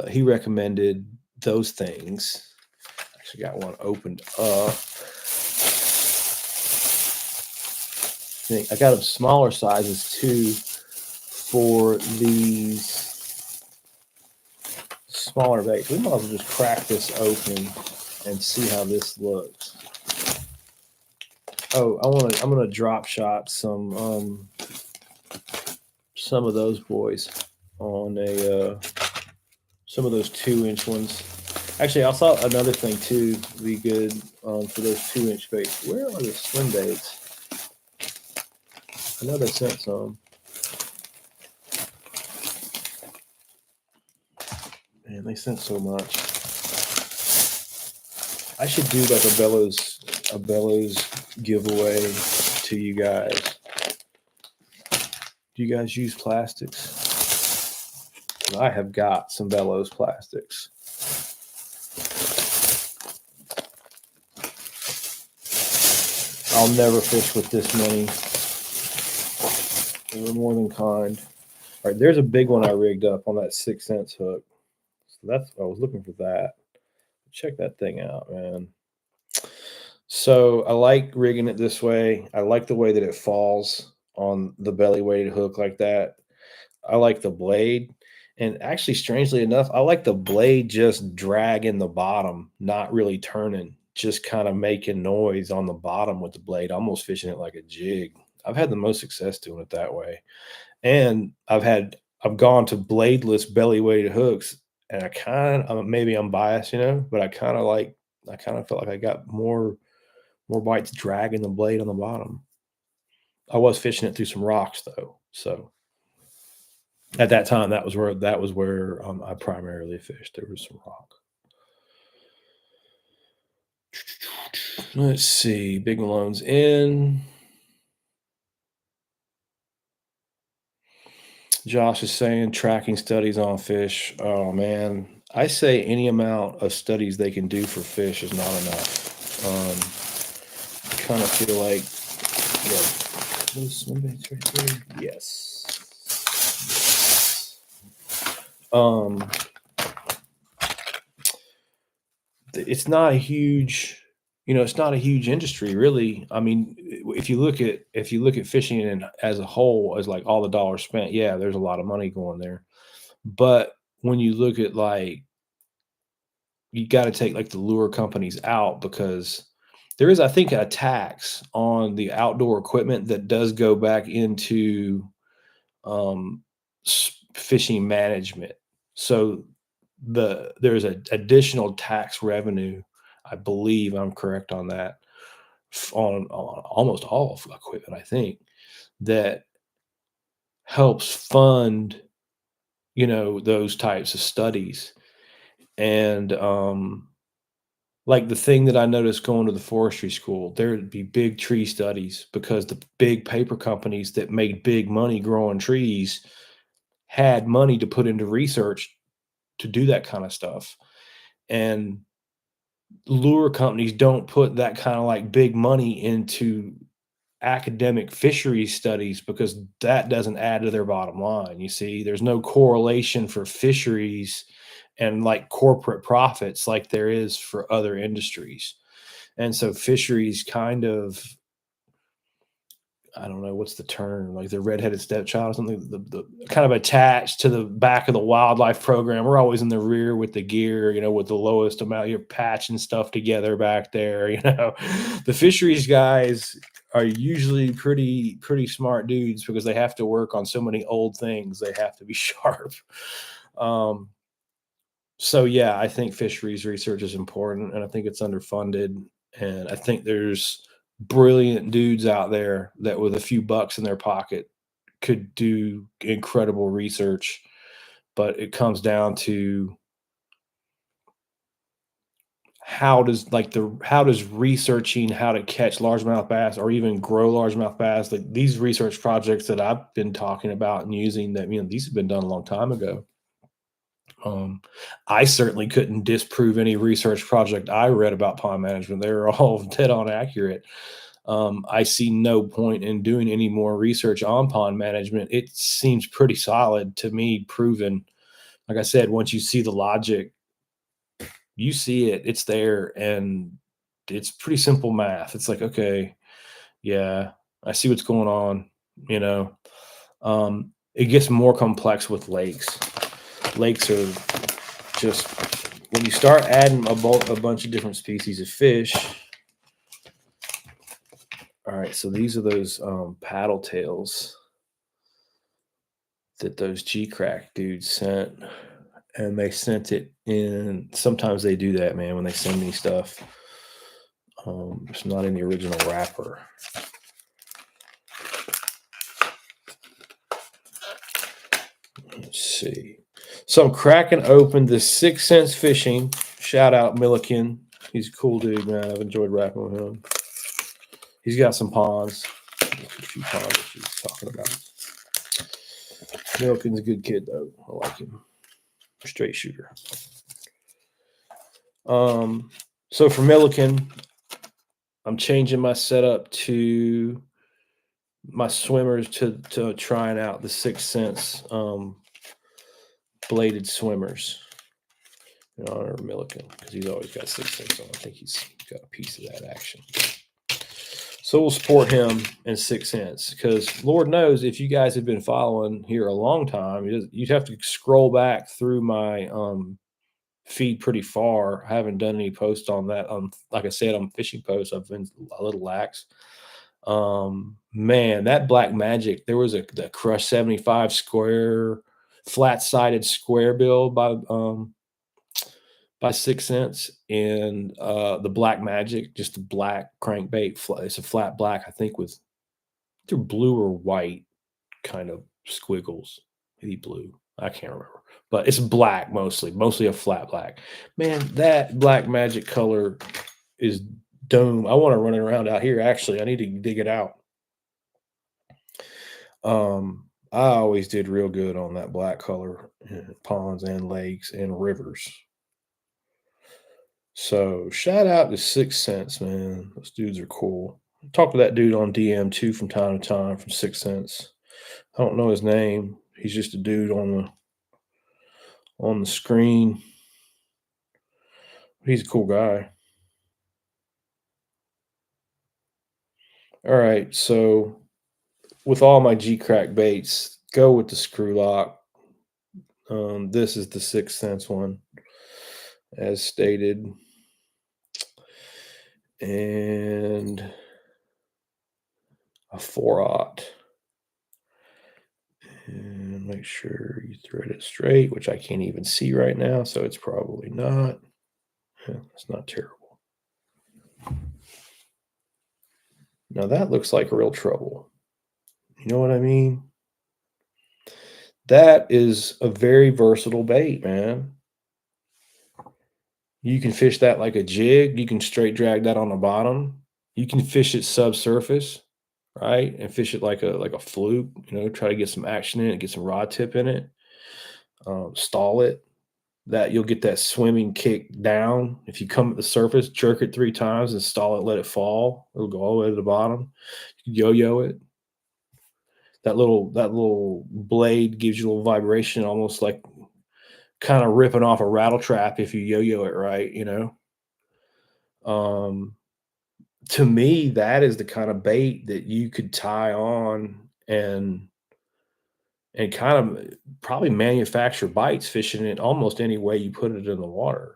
he recommended those things. Actually got one opened up. I got them smaller sizes too for these smaller baits. We might as well just crack this open and see how this looks. Oh, I'm gonna drop shot some of those boys on some of those 2-inch ones. Actually, I saw another thing too be good for those 2-inch baits. Where are the swim baits? I know they sent some. Man, they sent so much. I should do like a bellows giveaway to you guys. Do you guys use plastics? I have got some bellows plastics. I'll never fish with this many. They were more than kind. All right, there's a big one I rigged up on that 6 cents hook. So I was looking for that. check that thing out, man. So I like rigging it this way. I like the way that it falls on the belly weighted hook like that. I like the blade. And actually, strangely enough, I like the blade just dragging the bottom, not really turning, just kind of making noise on the bottom with the blade, almost fishing it like a jig. I've had the most success doing it that way. And I've gone to bladeless belly weighted hooks, and I kind of maybe I'm biased, but I kind of felt like I got more bites dragging the blade on the bottom. I was fishing it through some rocks though, so at that time that was where I primarily fished. There was some rock. Let's see, Big Malone's in. Josh is saying tracking studies on fish. Oh man, I say any amount of studies they can do for fish is not enough. I kind of feel like, yeah, those swim baits right there. Yes. It's not a huge, it's not a huge industry, really. I mean, if you look at fishing and as a whole, as like all the dollars spent, yeah, there's a lot of money going there. But when you look at like, you got to take like the lure companies out because there is, I think, a tax on the outdoor equipment that does go back into um, fishing management. So there's a additional tax revenue. I believe I'm correct on that on almost all of equipment. I think that helps fund those types of studies and like the thing that I noticed going to the forestry school, there'd be big tree studies because the big paper companies that made big money growing trees had money to put into research to do that kind of stuff. And lure companies don't put that kind of like big money into academic fisheries studies because that doesn't add to their bottom line. You see, there's no correlation for fisheries and like corporate profits like there is for other industries. And so fisheries kind of, I don't know what's the term, like the redheaded stepchild or something, the kind of attached to the back of the wildlife program. We're always in the rear with the gear, with the lowest amount. You're patching stuff together back there. The fisheries guys are usually pretty smart dudes because they have to work on so many old things. They have to be sharp. Um, so yeah, I think fisheries research is important, and I think it's underfunded. And I think there's brilliant dudes out there that with a few bucks in their pocket could do incredible research. But it comes down to how does researching how to catch largemouth bass or even grow largemouth bass, like these research projects that I've been talking about and using, that these have been done a long time ago. I certainly couldn't disprove any research project I read about pond management. They were all dead on accurate. I see no point in doing any more research on pond management. It seems pretty solid to me, proven. Like I said, once you see the logic, you see it, it's there, and it's pretty simple math. It's like, okay, yeah, I see what's going on, you know. It gets more complex with lakes. Lakes are just, when you start adding a bunch of different species of fish. All right, so these are those paddle tails that those G-Crack dudes sent, and they sent it in. Sometimes they do that, man, when they send me stuff. It's not in the original wrapper. Let's see. So I'm cracking open the 6 Sense Fishing. Shout out Milliken. He's a cool dude, man. I've enjoyed rapping with him. He's got some ponds. A few ponds that she's talking about. Milliken's a good kid, though. I like him. Straight shooter. So for Milliken, I'm changing my setup to my swimmers to trying out the 6 Sense bladed swimmers. in honor of Milliken, because he's always got 6 cents on. I think he's got a piece of that action. So we'll support him in 6 cents, because Lord knows if you guys have been following here a long time, you'd have to scroll back through my feed pretty far. I haven't done any posts on that. Like I said, on fishing posts, I've been a little lax. Man, that Black Magic, there was the Crush 75 square, flat-sided square bill by 6 cents, and the Black Magic, just a black crankbait. It's a flat black, I think, with either blue or white kind of squiggles. Maybe blue. I can't remember, but it's black mostly a flat black. Man, that Black Magic color is dome. I want to run it around out here. Actually, I need to dig it out. I always did real good on that black color in ponds and lakes and rivers. So shout out to 6 cents, man. Those dudes are cool. Talk to that dude on DM too from time to time from 6 cents. I don't know his name. He's just a dude on the screen. He's a cool guy. All right, so with all my G-Crack baits, go with the screw lock. This is the 6 cents one, as stated. And a 4/0. And make sure you thread it straight, which I can't even see right now, so it's probably not. Yeah, it's not terrible. Now that looks like real trouble. You know what I mean? That is a very versatile bait, man. You can fish that like a jig. You can straight drag that on the bottom. You can fish it subsurface, right? And fish it like a fluke, try to get some action in it, get some rod tip in it. Stall it. That you'll get that swimming kick down. If you come at the surface, jerk it 3 times and stall it, let it fall. It'll go all the way to the bottom. You yo-yo it. That little blade gives you a little vibration, almost like kind of ripping off a rattle trap if you yo-yo it right, To me, that is the kind of bait that you could tie on and kind of probably manufacture bites fishing it almost any way you put it in the water.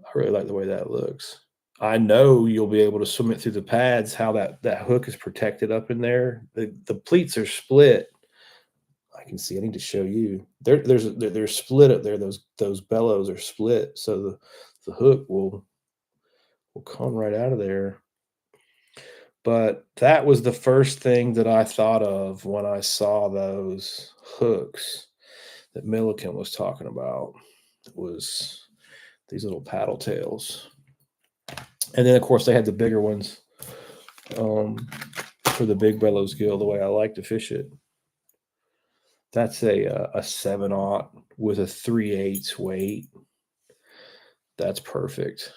I really like the way that looks. I know you'll be able to swim it through the pads, how that hook is protected up in there. The pleats are split. I can see. I need to show you. They're split up there. Those bellows are split, so the hook will come right out of there. But that was the first thing that I thought of when I saw those hooks that Milliken was talking about. Was these little paddle tails. And then, of course, they had the bigger ones for the big bellows gill, the way I like to fish it. That's a 7/0 with a 3/8 weight. That's perfect.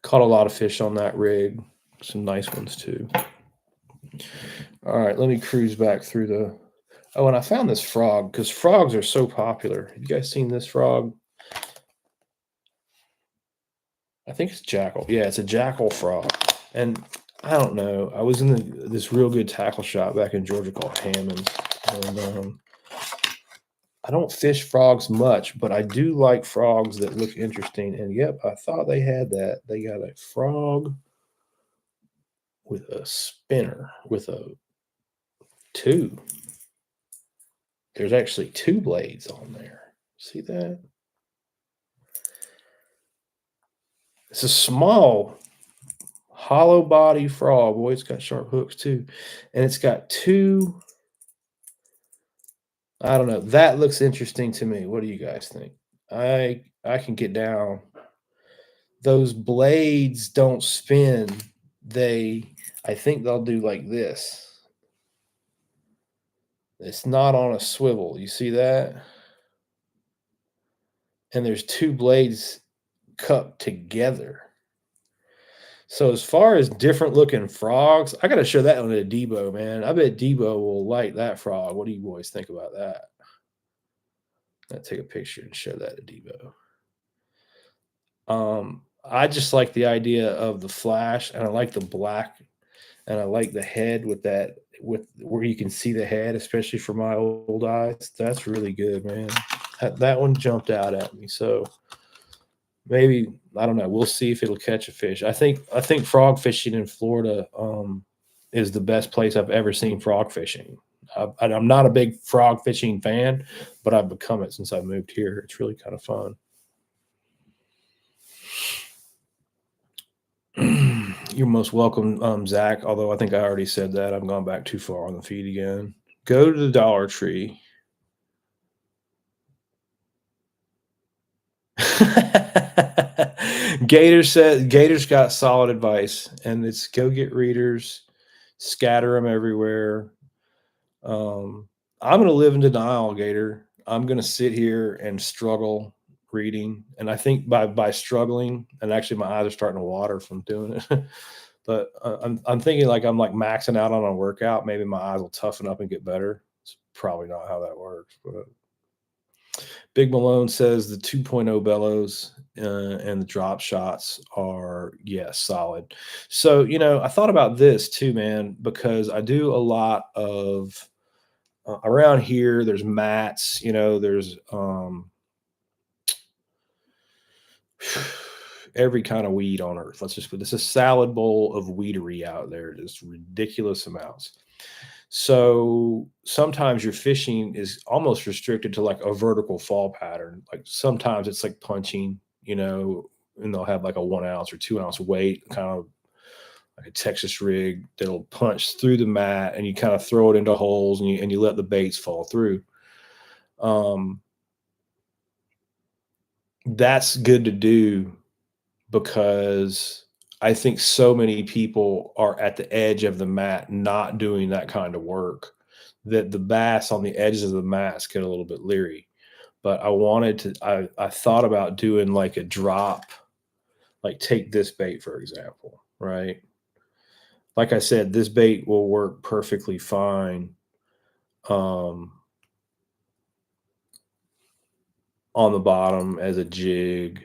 Caught a lot of fish on that rig. Some nice ones, too. All right, let me cruise back through the... Oh, and I found this frog, because frogs are so popular. Have you guys seen this frog? I think it's jackal. Yeah, it's a jackal frog. And I don't know. I was in this real good tackle shop back in Georgia called Hammond's. And I don't fish frogs much, but I do like frogs that look interesting. And yep, I thought they had that. They got a frog with a spinner, with a 2. There's actually 2 blades on there. See that? It's a small hollow body frog. Boy, it's got sharp hooks too. And it's got 2. I don't know. That looks interesting to me. What do you guys think? I can get down. Those blades don't spin. I think they'll do like this. It's not on a swivel. You see that? And there's 2 blades cupped together. So as far as different looking frogs, I got to show that one to Debo, man. I bet Debo will like that frog. What do you boys think about that? I'll take a picture and show that to Devo. I just like the idea of the flash, and I like the black, and I like the head with that, with where you can see the head, especially for my old eyes. That's really good, man. That one jumped out at me. So maybe, I don't know. We'll see if it'll catch a fish. I think frog fishing in Florida is the best place I've ever seen frog fishing. I'm not a big frog fishing fan, but I've become it since I moved here. It's really kind of fun. You're most welcome, Zach. Although I think I already said that. I'm going back too far on the feed again. Go to the Dollar Tree. Gator's got solid advice, and it's go get readers, scatter them everywhere. I'm going to live in denial, Gator. I'm going to sit here and struggle reading, and I think by struggling, and actually my eyes are starting to water from doing it. But I'm thinking like I'm like maxing out on a workout. Maybe my eyes will toughen up and get better. It's probably not how that works. But Big Malone says the 2.0 bellows and the drop shots are, yes, solid. So, I thought about this too, man, because I do a lot of around here. There's mats, there's every kind of weed on earth. Let's just put this a salad bowl of weedery out there, just ridiculous amounts. So sometimes your fishing is almost restricted to like a vertical fall pattern. Like sometimes it's like punching, and they'll have like a 1 ounce or 2 ounce weight, kind of like a Texas rig that'll punch through the mat, and you kind of throw it into holes, and you let the baits fall through. That's good to do because I think so many people are at the edge of the mat not doing that kind of work that the bass on the edges of the mats get a little bit leery. But I thought about doing like a drop, like take this bait, for example, right? Like I said, this bait will work perfectly fine on the bottom as a jig,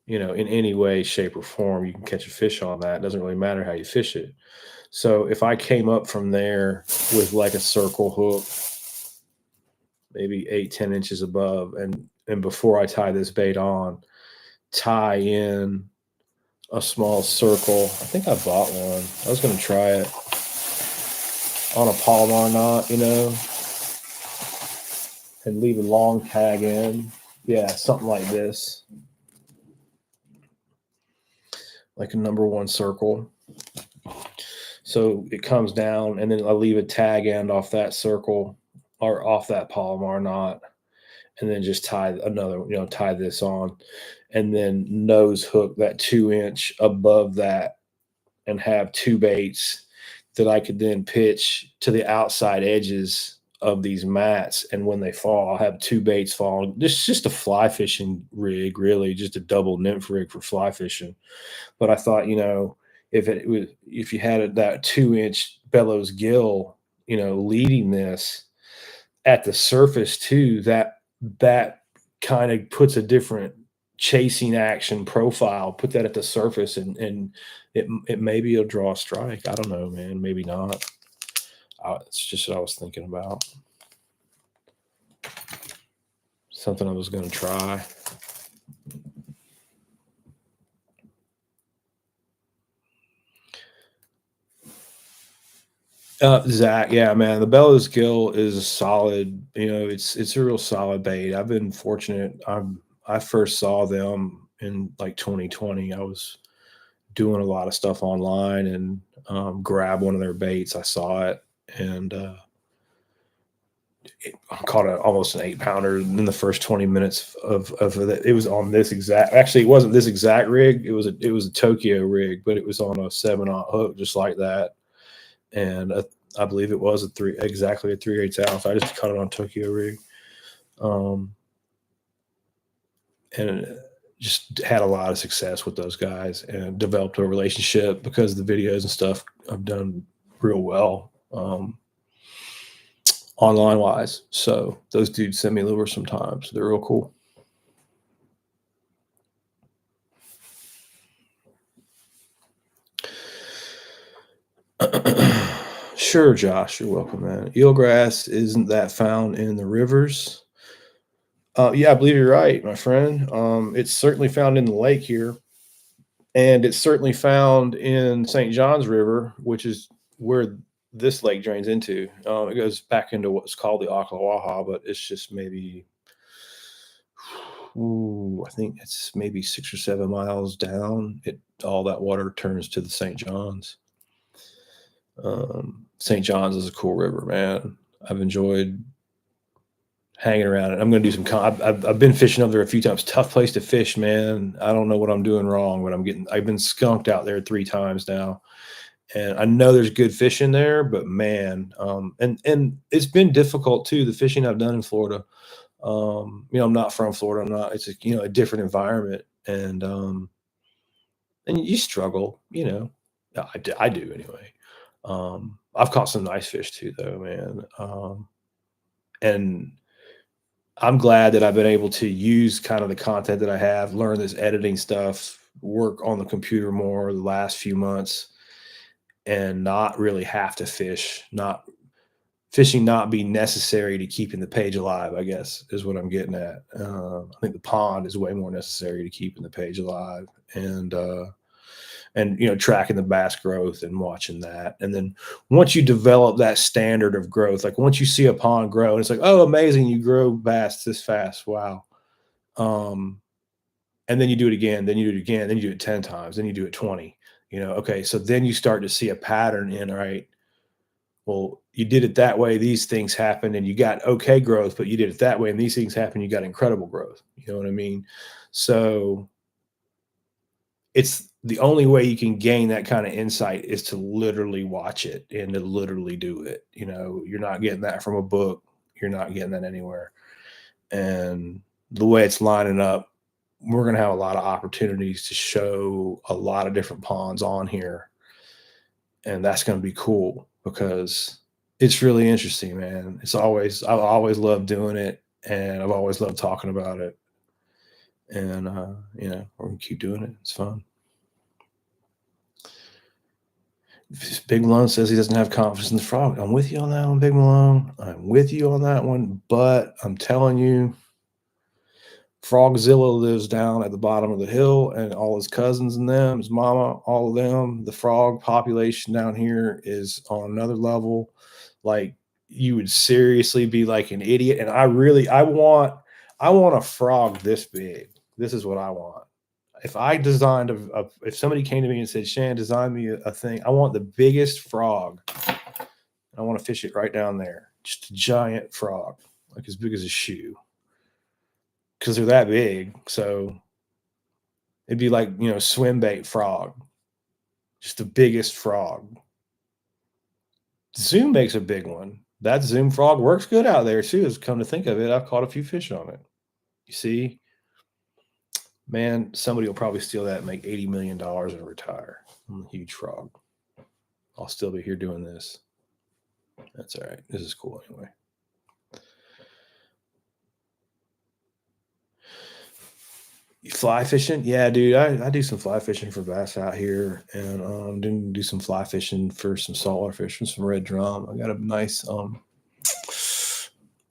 in any way, shape, or form. You can catch a fish on that. It doesn't really matter how you fish it. So if I came up from there with like a circle hook, maybe 8-10 inches above, and before I tie this bait on, tie in a small circle. I think I bought one. I was going to try it on a Palomar knot, and leave a long tag in. Yeah, something like this. Like a number 1 circle. So it comes down, and then I leave a tag end off that circle or off that Palomar knot, and then just tie another, tie this on, and then nose hook that 2-inch above that, and have 2 baits that I could then pitch to the outside edges of these mats. And when they fall, I'll have 2 baits fall. This is just a fly fishing rig, really, just a double nymph rig for fly fishing. But I thought, if you had that 2-inch bellows gill, leading this at the surface too, that kind of puts a different chasing action profile. Put that at the surface, and it maybe it'll draw a strike. I don't know, man. Maybe not. It's just what I was thinking about. Something I was going to try. Zach, yeah, man, the bellows gill is a solid. It's a real solid bait. I've been fortunate. I first saw them in like 2020. I was doing a lot of stuff online and grabbed one of their baits. I saw it, and I caught almost an 8-pounder in the first 20 minutes of it. It was on this exact. Actually, it wasn't this exact rig. It was a Tokyo rig, but it was on a 7/0 hook, just like that. And I believe it was exactly a 3/8 ounce. I just caught it on Tokyo rig, and just had a lot of success with those guys, and developed a relationship because the videos and stuff I've done real well online wise. So those dudes send me lures sometimes. They're real cool. Sure, Josh, you're welcome, man. Eelgrass, isn't that found in the rivers? Yeah, I believe you're right, my friend. It's certainly found in the lake here, and it's certainly found in St. John's River, which is where this lake drains into. It goes back into what's called the Ocklawaha, but it's just maybe, I think it's maybe 6 or 7 miles down. All that water turns to the St. John's. St. John's is a cool river, man. I've enjoyed hanging around it. I'm going to do some. I've been fishing up there a few times. Tough place to fish, man. I don't know what I'm doing wrong, but I've been skunked out there 3 times now, and I know there's good fish in there, but man, and it's been difficult too. The fishing I've done in Florida. I'm not from Florida. I'm not. It's a different environment, and you struggle. I do anyway. I've caught some nice fish too, though, man. And I'm glad that I've been able to use kind of the content that I have, learn this editing stuff, work on the computer more the last few months, and not really have to fish, not fishing, not be necessary to keeping the page alive, I guess is what I'm getting at. I think the pond is way more necessary to keeping the page alive, and tracking the bass growth and watching that. And then once you develop that standard of growth, like once you see a pond grow and it's like, oh, amazing, you grow bass this fast, wow. And then you do it again, then you do it again, then you do it 10 times, then you do it 20. Okay, so then you start to see a pattern in, all right, well, you did it that way, these things happened and you got okay growth, but you did it that way and these things happened, you got incredible growth. You know what I mean? So it's the only way you can gain that kind of insight is to literally watch it and to literally do it. You're not getting that from a book. You're not getting that anywhere. And the way it's lining up, we're going to have a lot of opportunities to show a lot of different ponds on here. And that's going to be cool because it's really interesting, man. I've always loved doing it and I've always loved talking about it. And, we're going to keep doing it. It's fun. Big Malone says he doesn't have confidence in the frog. I'm with you on that one, Big Malone. I'm with you on that one. But I'm telling you, Frogzilla lives down at the bottom of the hill, and all his cousins and them, his mama, all of them. The frog population down here is on another level. Like, you would seriously be like an idiot. And I want a frog this big. This is what I want. If I designed if somebody came to me and said, Shan, design me a thing, I want the biggest frog. I want to fish it right down there. Just a giant frog, like as big as a shoe. Because they're that big. So it'd be like, swim bait frog. Just the biggest frog. Zoom makes a big one. That Zoom frog works good out there too, as come to think of it. I've caught a few fish on it. You see? Man, somebody will probably steal that and make $80 million and retire. I'm a huge frog. I'll still be here doing this. That's all right. This is cool anyway. You fly fishing? Yeah, dude. I do some fly fishing for bass out here, and do some fly fishing for some saltwater fish and some red drum. I got a nice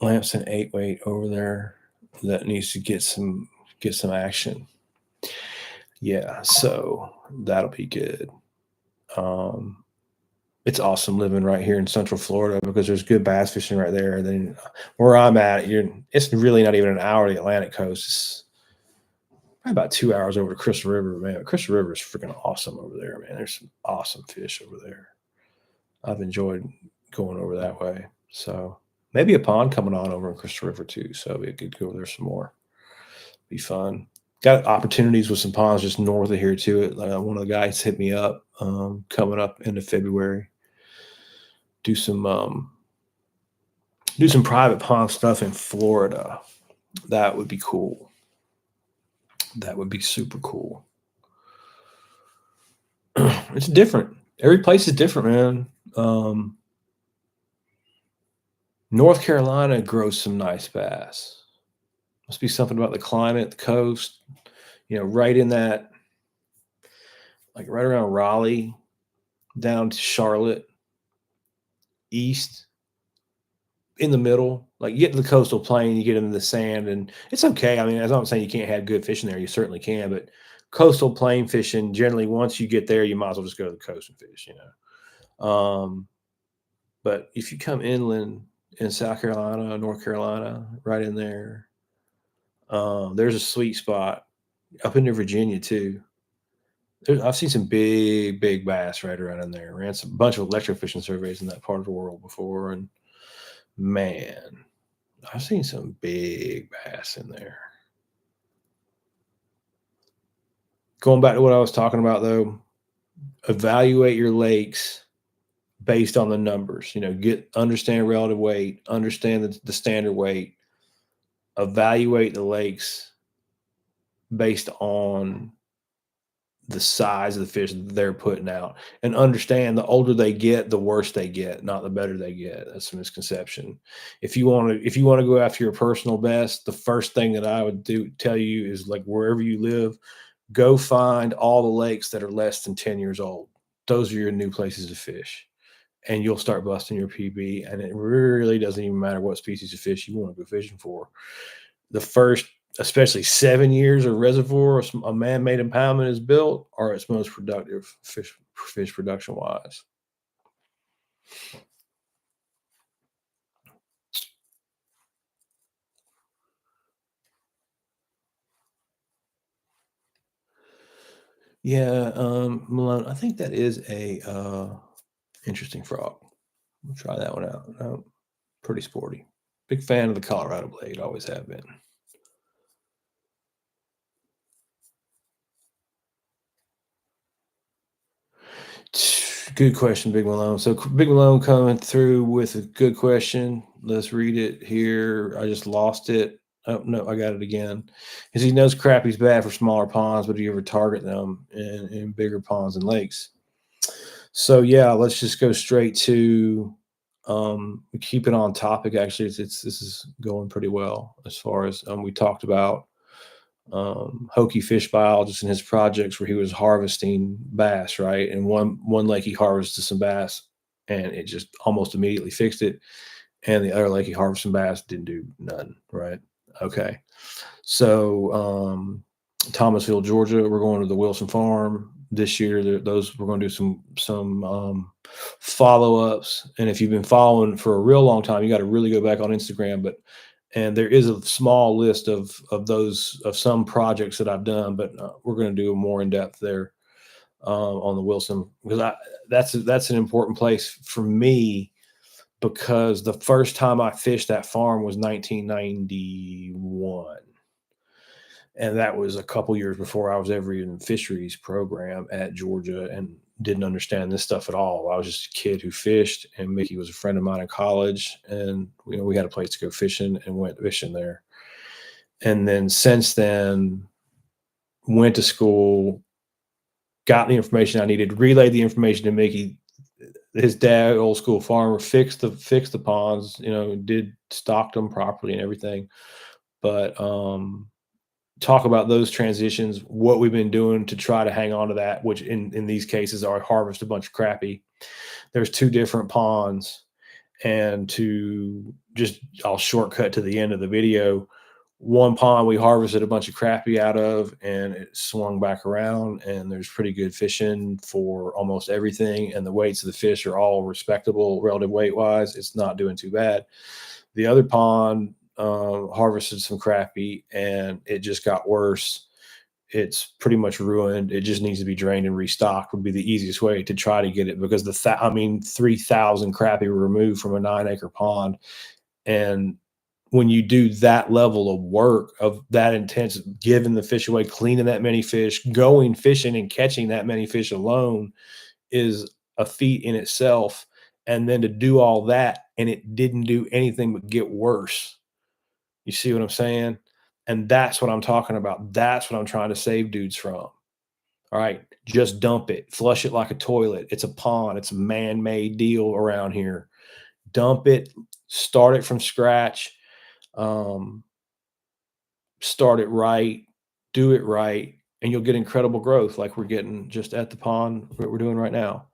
Lamson 8-weight over there that needs to get some action. Yeah, so that'll be good. It's awesome living right here in Central Florida because there's good bass fishing right there. And then where I'm at, it's really not even an hour to the Atlantic coast. It's probably about 2 hours over to Crystal River, man. Crystal River is freaking awesome over there, man. There's some awesome fish over there. I've enjoyed going over that way. So maybe a pond coming on over in Crystal River too. So we could go over there some more. Be fun. Got opportunities with some ponds just north of here too. One of the guys hit me up coming up into February. Do some private pond stuff in Florida. That would be cool. That would be super cool. It's different. Every place is different, man. North Carolina grows some nice bass. Must be something about the climate, the coast, right in that, like right around Raleigh, down to Charlotte, east, in the middle. Like you get to the coastal plain, you get into the sand, and it's okay. I mean, as I'm saying you can't have good fishing there, you certainly can, but coastal plain fishing, generally, once you get there, you might as well just go to the coast and fish. But if you come inland in South Carolina, North Carolina, right in there, there's a sweet spot up into Virginia too. I've seen some big, big bass right around in there. Ran some bunch of electrofishing surveys in that part of the world before, and man, I've seen some big bass in there. Going back to what I was talking about though, evaluate your lakes based on the numbers. Understand relative weight, understand the standard weight, evaluate the lakes based on the size of the fish that they're putting out, and understand the older they get, the worse they get, not the better they get. That's a misconception. If you want to go after your personal best, the first thing that I would tell you is, like, wherever you live, go find all the lakes that are less than 10 years old. Those are your new places to fish. And you'll start busting your PB. And it really doesn't even matter what species of fish you want to go fishing for. The first, especially 7 years of reservoir, a man-made impoundment is built, are its most productive fish production wise. Yeah, Malone, I think that is a interesting frog. We'll try that one out. Pretty sporty. Big fan of the Colorado blade, always have been. Good question, Big Malone. So Big Malone coming through with a good question. Let's read it here. I just lost it. Oh no, I got it again. Is he knows crappie's bad for smaller ponds, but do you ever target them in bigger ponds and lakes? So yeah, let's just go straight to keep it on topic. Actually, this is going pretty well as far as we talked about Hokey fish biologist in his projects where he was harvesting bass, right? And one lake he harvested some bass, and it just almost immediately fixed it. And the other lake he harvested some bass didn't do none, right? Okay, so Thomasville, Georgia, we're going to the Wilson Farm this year. Those we're going to do some follow ups, and if you've been following for a real long time, you got to really go back on Instagram, but and there is a small list of some projects that I've done, but we're going to do a more in depth there on the Wilson, because that's an important place for me, because the first time I fished that farm was 1991, and that was a couple years before I was ever in the fisheries program at Georgia and didn't understand this stuff at all. I was just a kid who fished, and Mickey was a friend of mine in college, and we had a place to go fishing and went fishing there. And then since then, went to school, got the information I needed, relayed the information to Mickey. His dad, old school farmer, fixed the ponds, did stock them properly and everything. But talk about those transitions, what we've been doing to try to hang on to that, which in these cases are harvest a bunch of crappie. There's two different ponds, and I'll shortcut to the end of the video. One pond we harvested a bunch of crappie out of, and it swung back around, and there's pretty good fishing for almost everything, and the weights of the fish are all respectable relative weight wise. It's not doing too bad. The other pond harvested some crappie, and it just got worse. It's pretty much ruined. It just needs to be drained and restocked would be the easiest way to try to get it, because 3,000 crappie were removed from a 9-acre pond. And when you do that level of work of that intense, giving the fish away, cleaning that many fish, going fishing and catching that many fish alone is a feat in itself. And then to do all that and it didn't do anything but get worse. You see what I'm saying? And that's what I'm talking about. That's what I'm trying to save dudes from. All right. Just dump it, flush it like a toilet. It's a pond. It's a man-made deal around here. Dump it, Start it from scratch. Um, Start it right, do it right, and you'll get incredible growth like we're getting just at the pond what we're doing right now.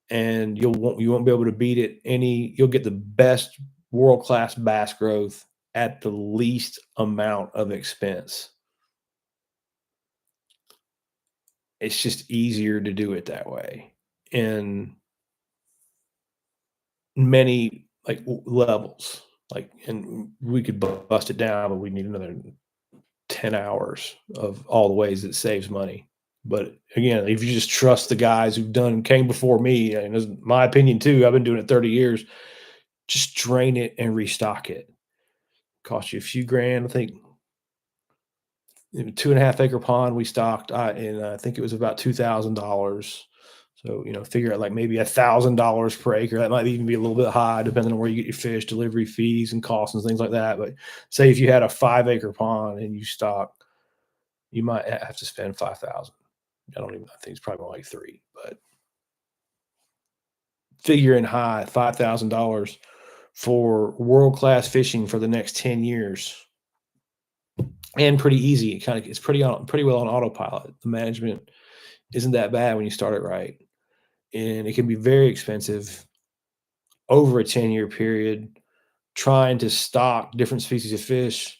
And you won't be able to beat it any you'll get the best world-class bass growth at the least amount of expense. It's just easier to do it that way in many levels. Like, and we could bust it down, but we need another 10 hours of all the ways it saves money. But again, if you just trust the guys who've done came before me, and it's my opinion too, I've been doing it 30 years, just drain it and restock it. Cost you a few grand. I think in a 2.5 acre pond we stocked, and I think it was about $2,000. So, figure out like maybe $1,000 per acre. That might even be a little bit high, depending on where you get your fish, delivery fees and costs and things like that. But say if you had a 5 acre pond and you stock, you might have to spend 5,000. I think it's probably more like three, but figure in high $5,000 for world class fishing for the next 10 years, and pretty easy. It's pretty well on autopilot. The management isn't that bad when you start it right, and it can be very expensive over a 10-year period trying to stock different species of fish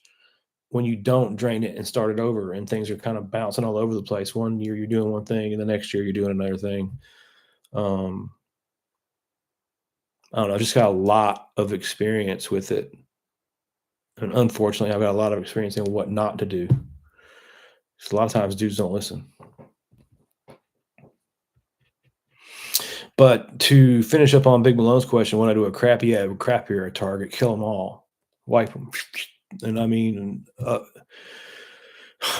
when you don't drain it and start it over, and things are kind of bouncing all over the place. One year you're doing one thing and the next year you're doing another thing. um I don't know, I just got a lot of experience with it, and unfortunately I've got a lot of experience in what not to do. 'Cause a lot of times dudes don't listen. But to finish up on Big Malone's question, when I do a crappy, yeah, crappier a target, kill them all, wipe them. And I mean,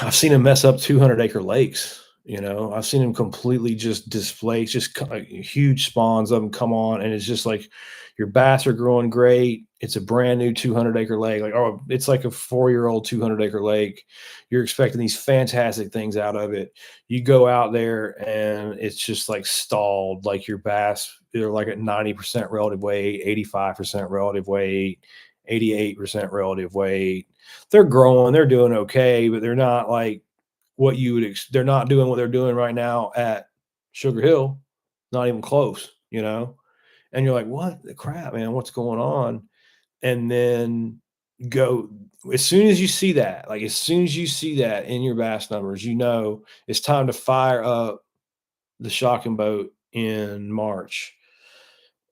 I've seen him mess up 200-acre lakes. I've seen him completely just displace, just huge spawns of them come on, and it's just like your bass are growing great. It's a brand new 200-acre lake. Like, oh, it's like a 4-year-old 200-acre lake. You're expecting these fantastic things out of it. You go out there and it's just like stalled. Like your bass, they're like at 90% relative weight, 85% relative weight, 88% relative weight. They're growing, they're doing okay, but they're not like what you would they're not doing what they're doing right now at Sugar Hill. Not even close. And you're like, what the crap, man? What's going on? And then go as soon as you see that, like as soon as you see that in your bass numbers, it's time to fire up the shocking boat in March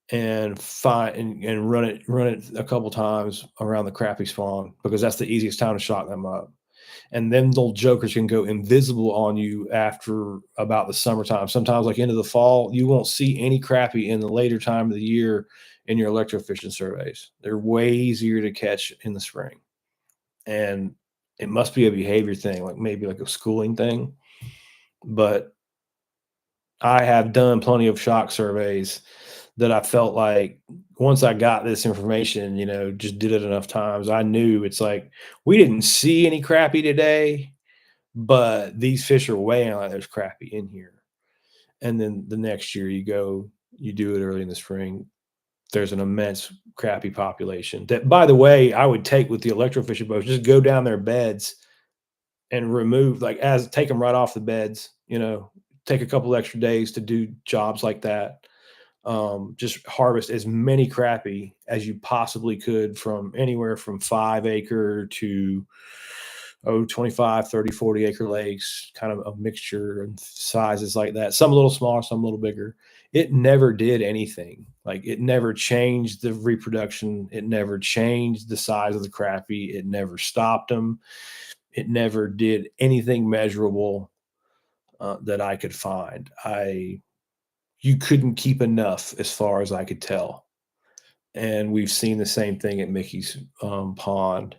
and find and run it a couple times around the crappie spawn, because that's the easiest time to shock them up. And then little jokers can go invisible on you after about the summertime. Sometimes, like into the fall, you won't see any crappie in the later time of the year in your electrofishing surveys. They're way easier to catch in the spring, and it must be a behavior thing, like maybe like a schooling thing. But I have done plenty of shock surveys that I felt like once I got this information, just did it enough times, I knew it's like we didn't see any crappie today, but these fish are weighing like there's crappie in here. And then the next year you do it early in the spring. There's an immense crappie population that, by the way, I would take with the electrofishing boats, just go down their beds and remove, take them right off the beds, take a couple extra days to do jobs like that. Just harvest as many crappie as you possibly could from anywhere from 5 acre to 25, 30, 40 acre lakes, kind of a mixture and sizes like that. Some a little smaller, some a little bigger. It never did anything. Like it never changed the reproduction. It never changed the size of the crappie. It never stopped them. It never did anything measurable that I could find. You couldn't keep enough as far as I could tell. And we've seen the same thing at Mickey's pond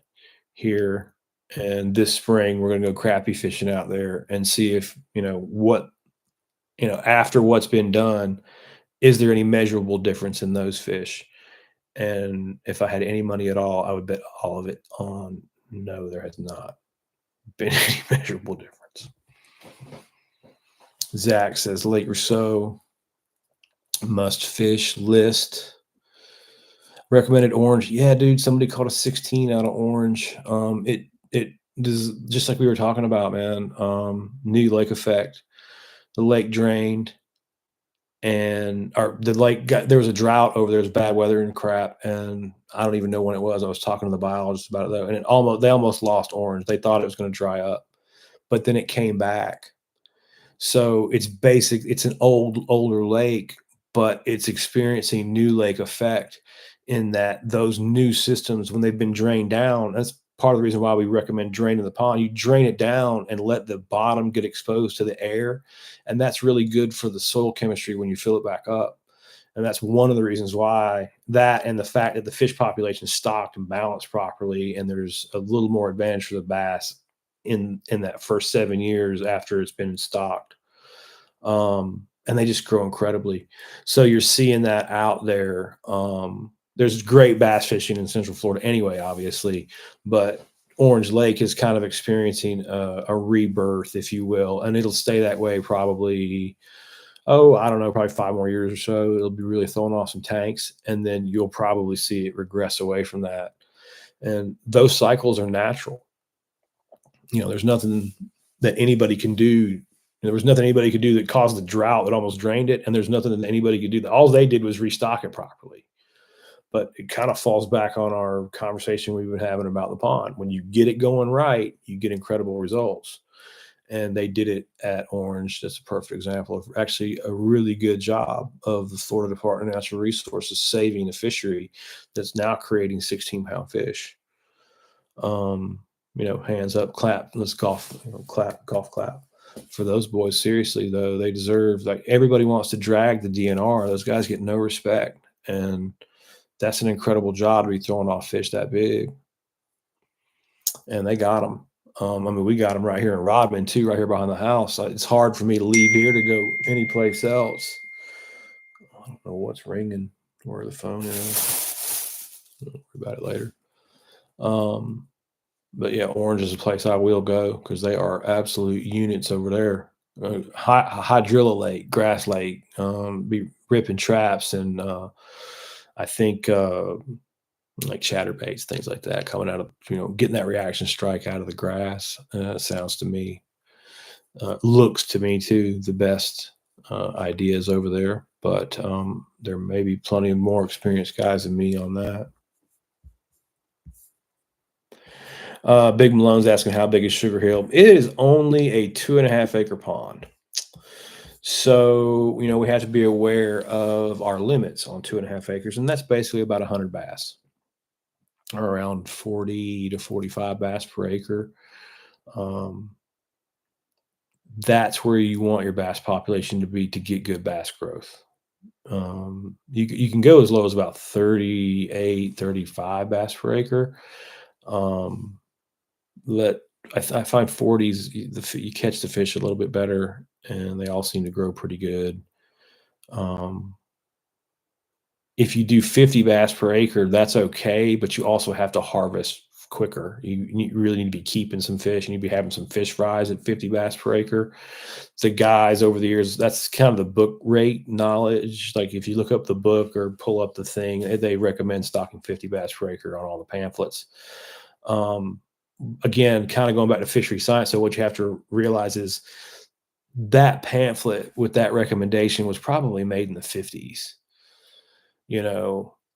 here. And this spring, we're going to go crappie fishing out there and see if, after what's been done, is there any measurable difference in those fish? And if I had any money at all, I would bet all of it on no, there has not been any measurable difference. Zach says Lake Rousseau must fish list. Recommended orange. Yeah, dude, somebody caught a 16 out of orange. It does just like we were talking about, man. New lake effect. The lake drained and or the lake got there was a drought over there, was bad weather and crap. And I don't even know when it was. I was talking to the biologist about it though, and they almost lost orange. They thought it was going to dry up, but then it came back. So it's an older lake, but it's experiencing new lake effect in that those new systems, when they've been drained down, that's part of the reason why we recommend draining the pond. You drain it down and let the bottom get exposed to the air. And that's really good for the soil chemistry when you fill it back up. And that's one of the reasons why that, and the fact that the fish population is stocked and balanced properly, and there's a little more advantage for the bass in that first 7 years after it's been stocked. And they just grow incredibly. So you're seeing that out there. There's great bass fishing in Central Florida anyway, obviously, but Orange Lake is kind of experiencing a rebirth, if you will, and it'll stay that way probably. Oh, I don't know, probably 5 more years or so. It'll be really throwing off some tanks, and then you'll probably see it regress away from that. And those cycles are natural. There's nothing that anybody can do. There was nothing anybody could do that caused the drought that almost drained it, and there's nothing that anybody could do. That all they did was restock it properly. But it kind of falls back on our conversation we've been having about the pond. When you get it going right, you get incredible results. And they did it at Orange. That's a perfect example of actually a really good job of the Florida Department of Natural Resources saving a fishery that's now creating 16-pound fish. Hands up, clap. Let's golf, clap, golf, clap for those boys. Seriously, though, they deserve, like, everybody wants to drag the DNR. Those guys get no respect. And that's an incredible job to be throwing off fish that big. And they got them. We got them right here in Rodman too, right here behind the house. It's hard for me to leave here to go anyplace else. I don't know what's ringing, where the phone is. I'll worry about it later. But yeah, Orange is a place I will go because they are absolute units over there. Hydrilla Grass Lake, be ripping traps, and I think like chatterbaits, things like that, coming out of, getting that reaction strike out of the grass. Sounds to me, looks to me too, the best ideas over there. But there may be plenty of more experienced guys than me on that. Big Malone's asking how big is Sugar Hill. It is only a 2.5-acre pond. So, we have to be aware of our limits on 2.5 acres, and that's basically about 100 bass, or around 40 to 45 bass per acre. That's where you want your bass population to be to get good bass growth. You can go as low as about 38, 35 bass per acre. I find 40s, you catch the fish a little bit better, and they all seem to grow pretty good. If you do 50 bass per acre, that's okay, but you also have to harvest quicker. You really need to be keeping some fish, and you'd be having some fish fries at 50 bass per acre. The guys over the years, that's kind of the book rate knowledge. Like if you look up the book or pull up the thing, they recommend stocking 50 bass per acre on all the pamphlets. Again, kind of going back to fishery science. So what you have to realize is that pamphlet with that recommendation was probably made in the 50s,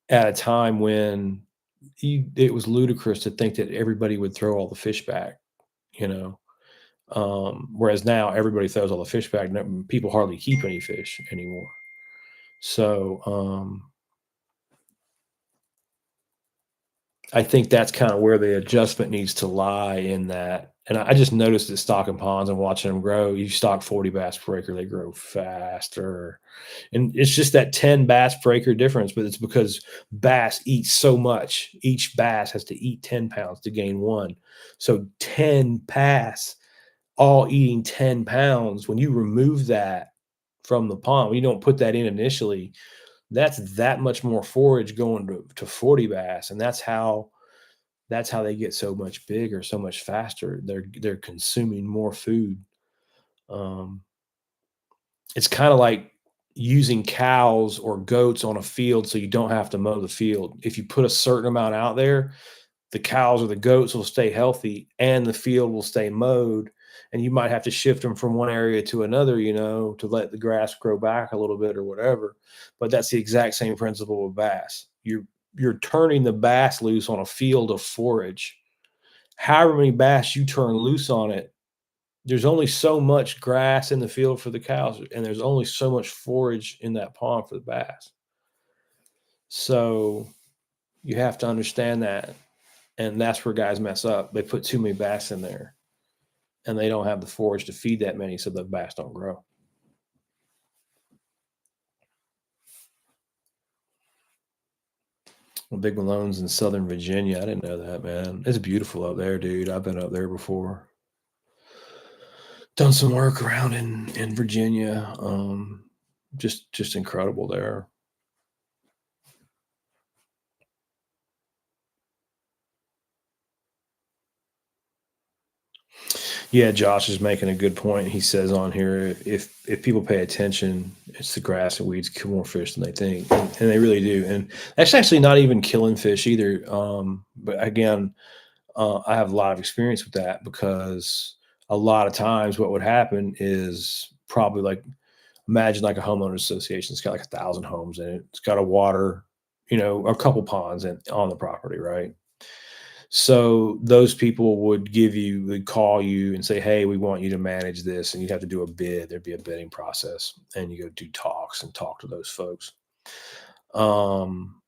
at a time when it was ludicrous to think that everybody would throw all the fish back, whereas now everybody throws all the fish back. People hardly keep any fish anymore. So I think that's kind of where the adjustment needs to lie in that. And I just noticed that stocking ponds and watching them grow, you stock 40 bass per acre, they grow faster. And it's just that 10 bass per acre difference, but it's because bass eat so much. Each bass has to eat 10 pounds to gain one. So 10 bass all eating 10 pounds. When you remove that from the pond, when you don't put that in initially, that's that much more forage going to 40 bass. And that's how they get so much bigger, so much faster. They're consuming more food. It's kind of like using cows or goats on a field so you don't have to mow the field. If you put a certain amount out there, the cows or the goats will stay healthy and the field will stay mowed. And you might have to shift them from one area to another, to let the grass grow back a little bit or whatever. But that's the exact same principle with bass. You're turning the bass loose on a field of forage. However many bass you turn loose on it, there's only so much grass in the field for the cows, and there's only so much forage in that pond for the bass. So you have to understand that. And that's where guys mess up. They put too many bass in there and they don't have the forage to feed that many, so the bass don't grow. Well, Big Malone's in Southern Virginia. I didn't know that, man. It's beautiful up there, dude. I've been up there before. Done some work around in Virginia. Just incredible there. Yeah, Josh is making a good point. He says on here, if people pay attention, it's the grass and weeds kill more fish than they think, and they really do. And that's actually not even killing fish either. But again, I have a lot of experience with that because a lot of times what would happen is probably like imagine like a homeowners association. It's got like 1,000 homes in it. It's got a water, a couple ponds on the property, right? So those people would call you and say, "Hey, we want you to manage this," and you'd have to do a bid. There'd be a bidding process, and you go do talks and talk to those folks. Um,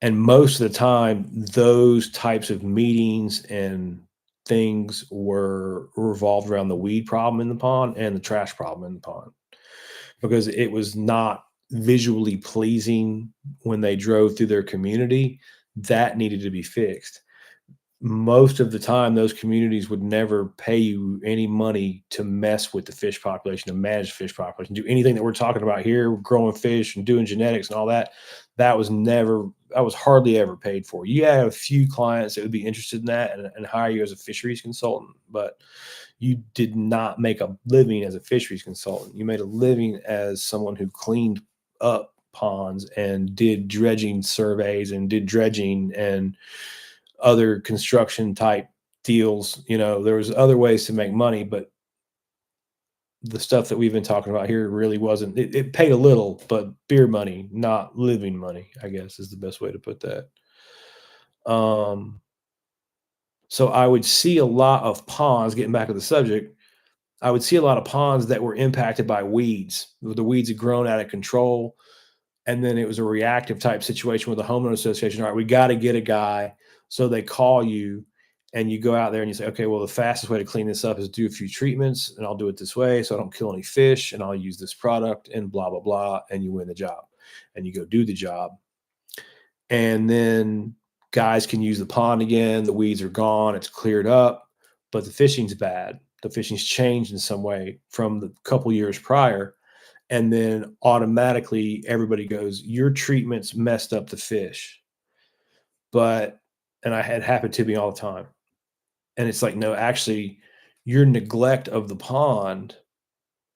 and most of the time, those types of meetings and things were revolved around the weed problem in the pond and the trash problem in the pond because it was not visually pleasing when they drove through their community. That needed to be fixed. Most of the time, those communities would never pay you any money to mess with the fish population, to manage the fish population, do anything that we're talking about here, growing fish and doing genetics and all that. That was hardly ever paid for. You have a few clients that would be interested in that and hire you as a fisheries consultant, but you did not make a living as a fisheries consultant. You made a living as someone who cleaned up ponds and did dredging surveys and did dredging and other construction type deals. There was other ways to make money, but the stuff that we've been talking about here really wasn't. It paid a little, but beer money, not living money, I guess is the best way to put that. Um, so I would see a lot of ponds. Getting back to the subject, I would see a lot of ponds that were impacted by weeds. The weeds had grown out of control. And then it was a reactive type situation with the homeowner association. All right, we got to get a guy. So they call you and you go out there and you say, okay, well, the fastest way to clean this up is do a few treatments and I'll do it this way so I don't kill any fish and I'll use this product and blah, blah, blah. And you win the job and you go do the job. And then guys can use the pond again. The weeds are gone. It's cleared up, but the fishing's bad. The fishing's changed in some way from the couple years prior. And then automatically everybody goes, your treatment's messed up the fish. And I had happened to me all the time. And it's like, no, actually, your neglect of the pond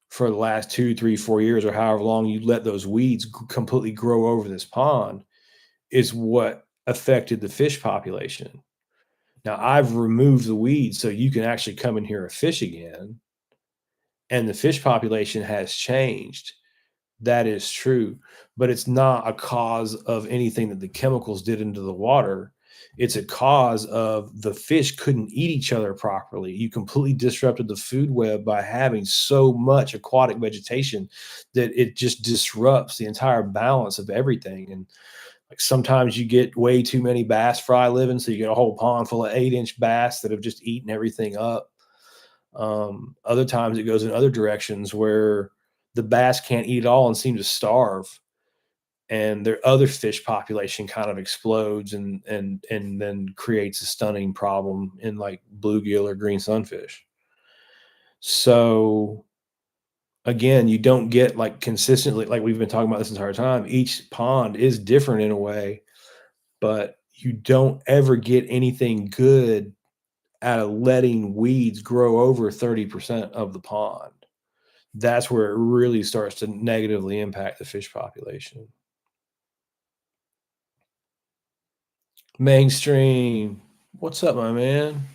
for the last 2, 3, 4 years, or however long you let those weeds completely grow over this pond is what affected the fish population. Now I've removed the weeds so you can actually come in here and fish again. And the fish population has changed. That is true, but it's not a cause of anything that the chemicals did into the water. It's a cause of the fish couldn't eat each other properly. You completely disrupted the food web by having so much aquatic vegetation that it just disrupts the entire balance of everything. And like sometimes you get way too many bass fry living, so you get a whole pond full of 8-inch bass that have just eaten everything up. Other times it goes in other directions where the bass can't eat it all and seem to starve, and their other fish population kind of explodes and then creates a stunning problem in like bluegill or green sunfish. So again, you don't get like consistently, like we've been talking about this entire time. Each pond is different in a way, but you don't ever get anything good out of letting weeds grow over 30% of the pond. that's where it really starts to negatively impact the fish population. Mainstream, what's up, my man?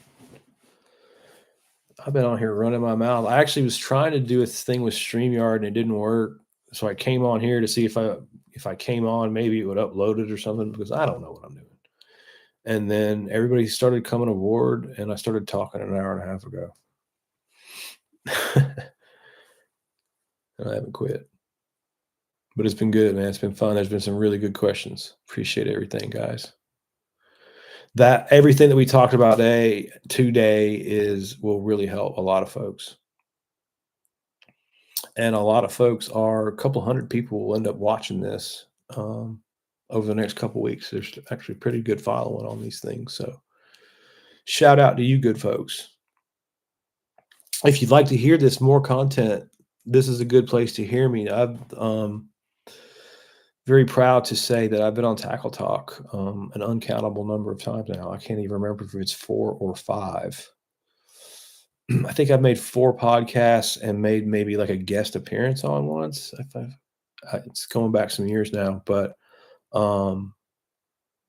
I've been on here running my mouth. I actually was trying to do a thing with Streamyard and it didn't work. So I came on here to see if I came on, maybe it would upload it or something, because I don't know what I'm doing. And then everybody started coming aboard and I started talking an hour and a half ago. And I haven't quit. But it's been good, man. It's been fun. There's been some really good questions. Appreciate everything, guys. That everything that we talked about today will really help a lot of folks. And a lot of folks a couple hundred people will end up watching this over the next couple weeks. There's actually pretty good following on these things. So shout out to you good folks. If you'd like to hear this more content, this is a good place to hear me. I've very proud to say that I've been on Tackle Talk an uncountable number of times now. I can't even remember if it's 4 or 5. I think I've made 4 podcasts and made maybe like a guest appearance on once. It's going back some years now, but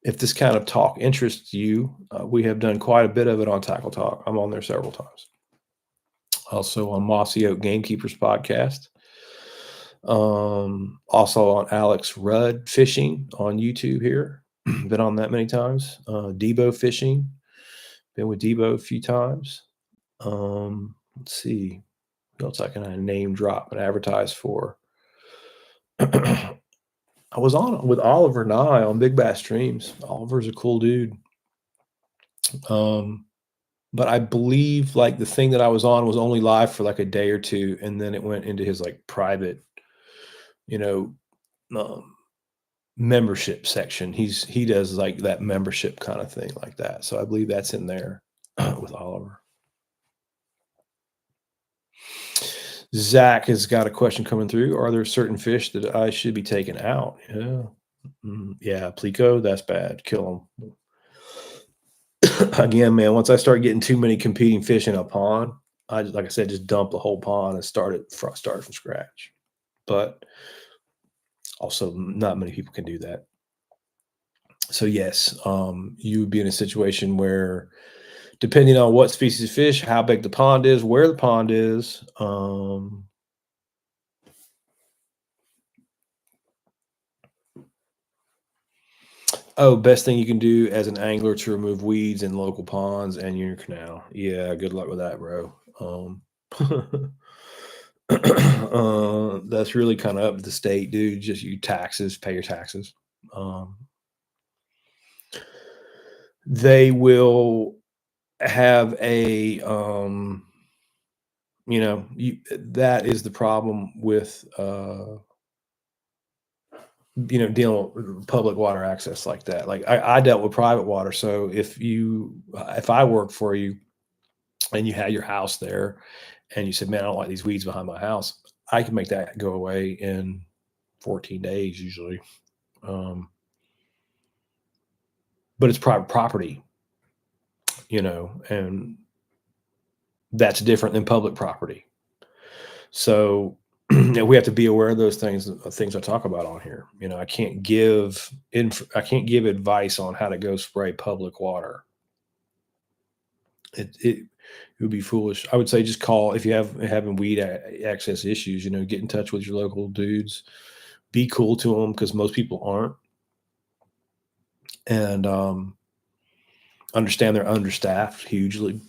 if this kind of talk interests you, we have done quite a bit of it on Tackle Talk. I'm on there several times. Also on Mossy Oak Gamekeepers podcast. Also on Alex Rudd Fishing on YouTube here. Been on that many times. Debo Fishing. Been with Debo a few times. Let's see what else I can name drop and advertise for. I was on with Oliver Nye on Big Bass Streams. Oliver's a cool dude. But I believe like the thing that I was on was only live for like a day or two, and then it went into his like private, membership section. He does like that membership kind of thing like that. So I believe that's in there with Oliver. Zach has got a question coming through. Are there certain fish that I should be taking out? Yeah. Yeah, Plico, that's bad. Kill them. Again, man, once I start getting too many competing fish in a pond, like I said, just dump the whole pond and start from scratch. But also, not many people can do that. So yes, you would be in a situation where, depending on what species of fish, how big the pond is, where the pond is, best thing you can do as an angler to remove weeds in local ponds and your canal. Yeah, good luck with that, bro. That's really kind of up to the state, dude. Just you taxes, pay your taxes. They will have a, that is the problem with, dealing with public water access like that. Like I dealt with private water. So if I work for you and you had your house there and you said, man, I don't like these weeds behind my house, I can make that go away in 14 days usually. But it's private property, and that's different than public property. So we have to be aware of those things I talk about on here. I can't give advice on how to go spray public water. It would be foolish. I would say just call if you having weed access issues. Get in touch with your local dudes. Be cool to them, because most people aren't, and understand they're understaffed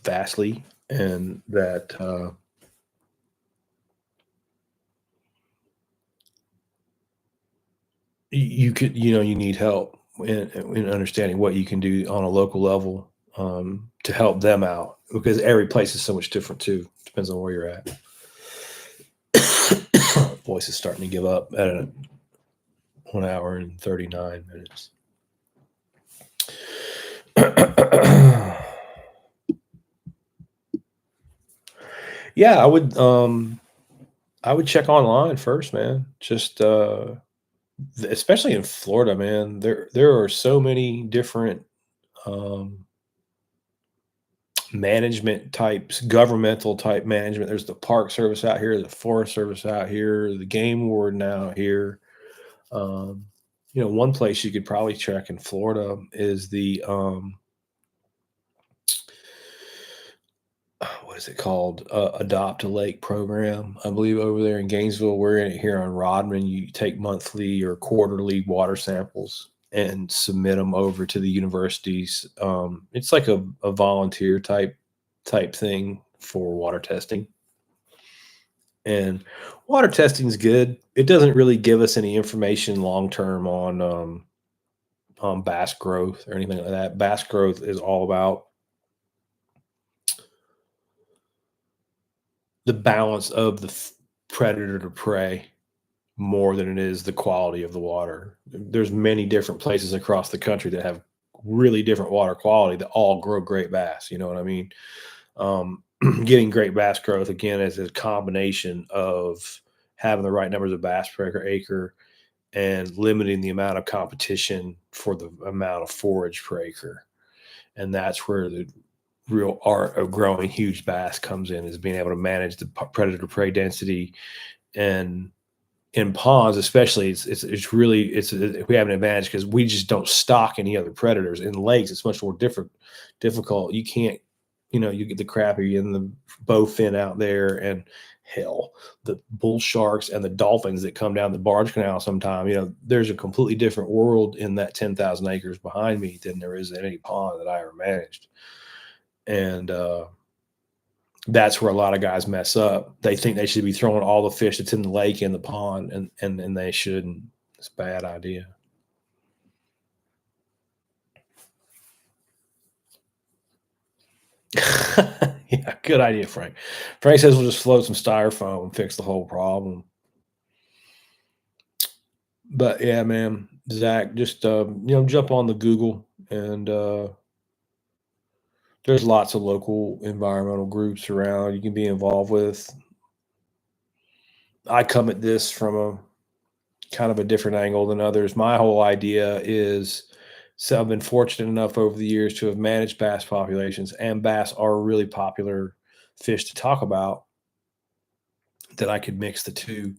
vastly, and that you need help in understanding what you can do on a local level to help them out, because every place is so much different too. Depends on where you're at. Voice is starting to give up at 1 hour and 39 minutes. Yeah, I would check online first, man. Just especially in Florida, man. There are so many different management types, governmental type management. There's the Park Service out here, the Forest Service out here, the Game Warden out here. Um, one place you could probably check in Florida is the what is it called? Adopt a Lake program. I believe over there in Gainesville, we're in it here on Rodman. You take monthly or quarterly water samples and submit them over to the universities. It's like a volunteer type thing for water testing. And water testing is good. It doesn't really give us any information long term on bass growth or anything like that. Bass growth is all about the balance of the predator to prey more than it is the quality of the water. There's many different places across the country that have really different water quality that all grow great bass. You know what I mean? Getting great bass growth again is a combination of having the right numbers of bass per acre and limiting the amount of competition for the amount of forage per acre. And that's where the real art of growing huge bass comes in, is being able to manage the predator prey density. And in ponds especially, it's really we have an advantage because we just don't stock any other predators. In lakes it's much more difficult. You can't, you get the crappie and the bowfin out there, and hell, the bull sharks and the dolphins that come down the barge canal sometime. There's a completely different world in that 10,000 acres behind me than there is in any pond that I ever managed. And that's where a lot of guys mess up. They think they should be throwing all the fish that's in the lake in the pond, and they shouldn't. It's a bad idea. Yeah, good idea, Frank. Frank says we'll just float some styrofoam and fix the whole problem. But yeah, man, Zach, just jump on the Google, and there's lots of local environmental groups around you can be involved with. I come at this from a kind of a different angle than others. My whole idea is, so I've been fortunate enough over the years to have managed bass populations, and bass are a really popular fish to talk about, that I could mix the two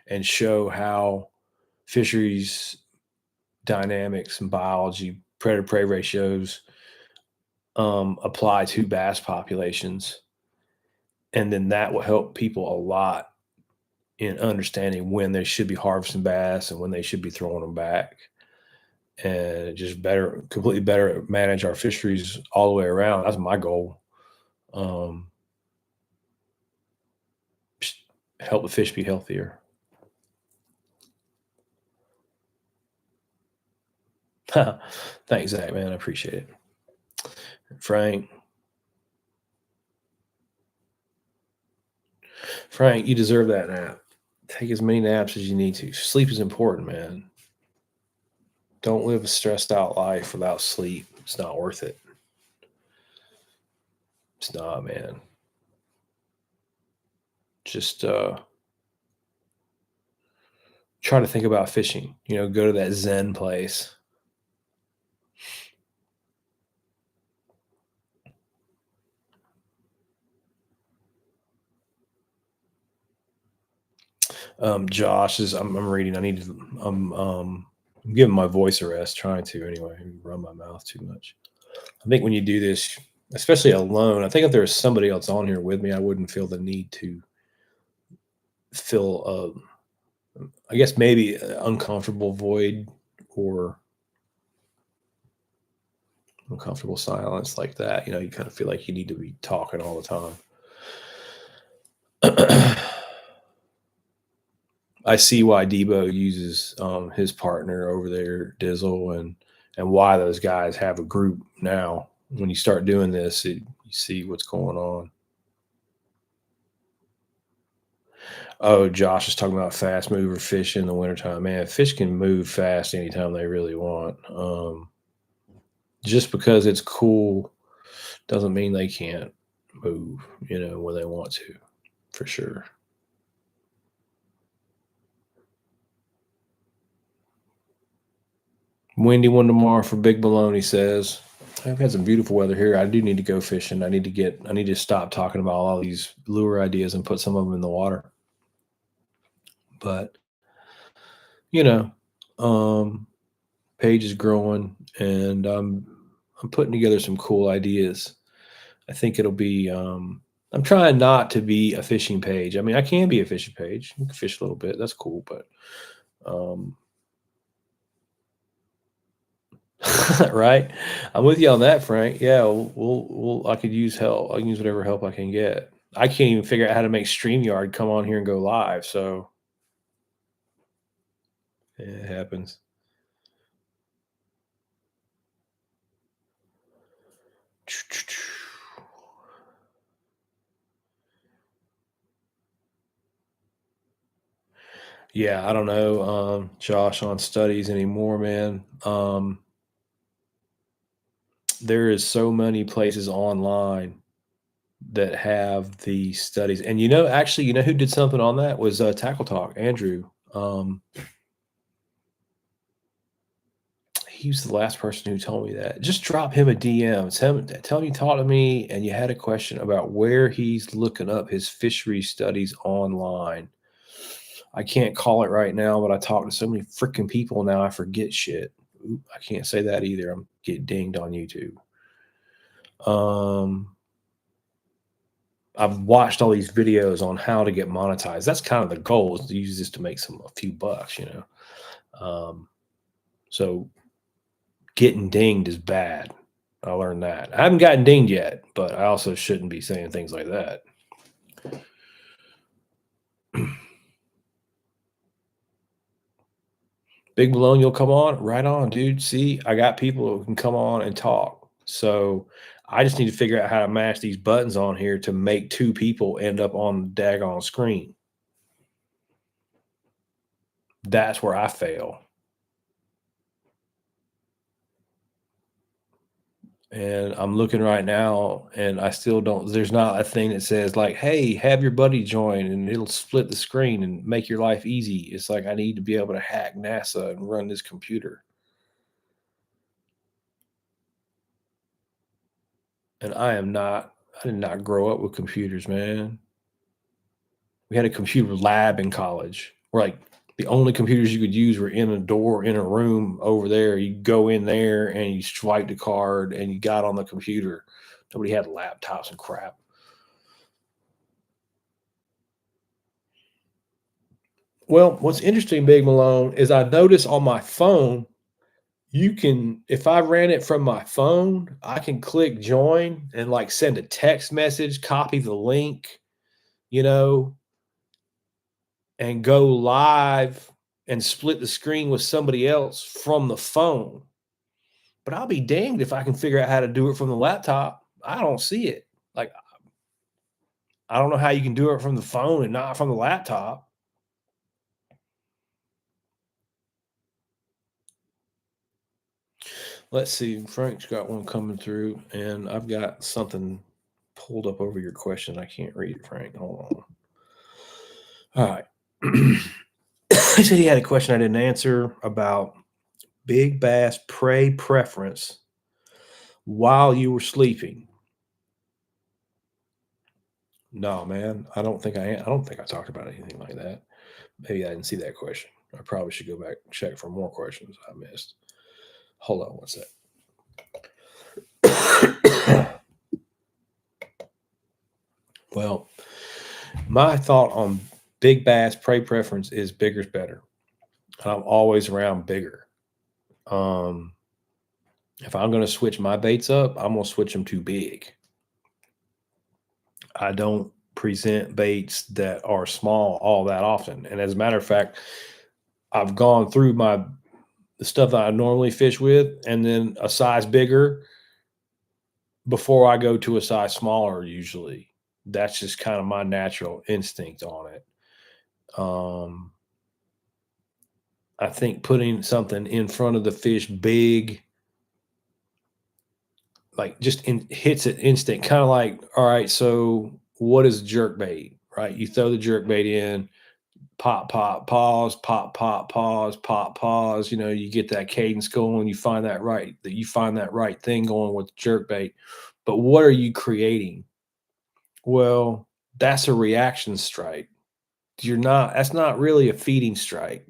and show how fisheries dynamics and biology, predator prey ratios apply to bass populations. And then that will help people a lot in understanding when they should be harvesting bass and when they should be throwing them back. And just completely better manage our fisheries all the way around. That's my goal. Help the fish be healthier. Thanks, Zach, man. I appreciate it. Frank, you deserve that nap. Take as many naps as you need to. Sleep is important, man. Don't live a stressed out life without sleep. It's not worth it. It's not, man. Just try to think about fishing. Go to that Zen place. Josh is. I'm reading. I'm giving my voice a rest. Trying to anyway. Run my mouth too much. I think when you do this, especially alone, I think if there was somebody else on here with me, I wouldn't feel the need to fill I guess maybe an uncomfortable void or uncomfortable silence like that. You kind of feel like you need to be talking all the time. I see why Debo uses his partner over there, Dizzle, and why those guys have a group now. When you start doing this, you see what's going on. Oh, Josh is talking about fast mover fish in the wintertime. Man, fish can move fast anytime they really want. Just because it's cool doesn't mean they can't move, when they want to, for sure. Windy one tomorrow for Big Baloney says. I've had some beautiful weather here. I do need to go fishing. I need to stop talking about all these lure ideas and put some of them in the water. But, you know, um, page is growing and I'm putting together some cool ideas. I think it'll be I'm trying not to be a fishing page. I mean, I can be a fishing page. You can fish a little bit. That's cool, but um right? I'm with you on that, Frank. Yeah, I could use help. I can use whatever help I can get. I can't even figure out how to make StreamYard come on here and go live. So yeah, it happens. Yeah, I don't know, Josh, on studies anymore, man. There is so many places online that have the studies, and actually, who did something on that was Tackle Talk, Andrew. He was the last person who told me that. Just drop him a DM. Tell him you talked to me and you had a question about where he's looking up his fishery studies online. I can't call it right now, but I talk to so many freaking people now I forget shit. Oop, I can't say that either. I'm getting dinged on YouTube. Um, I've watched all these videos on how to get monetized. That's kind of the goal, is to use this to make a few bucks. So getting dinged is bad. I learned that. I haven't gotten dinged yet, but I also shouldn't be saying things like that. Big Malone, you'll come on? Right on, dude. See, I got people who can come on and talk. So I just need to figure out how to mash these buttons on here to make two people end up on the daggone screen. That's where I fail. And I'm looking right now and I still don't, there's not a thing that says like, hey, have your buddy join and it'll split the screen and make your life easy. It's like I need to be able to hack NASA and run this computer. And I did not grow up with computers, man. We had a computer lab in college where like the only computers you could use were in a door in a room over there. You go in there and you swipe the card and you got on the computer. Nobody had laptops and crap. Well, what's interesting, Big Malone, is I notice on my phone, if I ran it from my phone, I can click join and like send a text message, copy the link, you know, and go live and split the screen with somebody else from the phone. But I'll be danged if I can figure out how to do it from the laptop. I don't see it. Like, I don't know how you can do it from the phone and not from the laptop. Let's see. Frank's got one coming through, and I've got something pulled up over your question. I can't read it, Frank. Hold on. All right. He said he had a question I didn't answer about big bass prey preference while you were sleeping. No, man, I don't think I talked about anything like that. Maybe I didn't see that question. I probably should go back and check for more questions I missed. Hold on, what's that? Well, my thought on big bass prey preference is bigger's better. I'm always around bigger. If I'm going to switch my baits up, I'm going to switch them to big. I don't present baits that are small all that often. And as a matter of fact, I've gone through the stuff that I normally fish with and then a size bigger before I go to a size smaller usually. That's just kind of my natural instinct on it. I think putting something in front of the fish big, like hits it instant, kind of like, all right, so what is jerk bait, right? You throw the jerk bait in, pop, pop, pause, pop, pop, pause. You get that cadence going. You find that right thing going with jerk bait. But what are you creating? Well, that's a reaction strike. That's not really a feeding strike.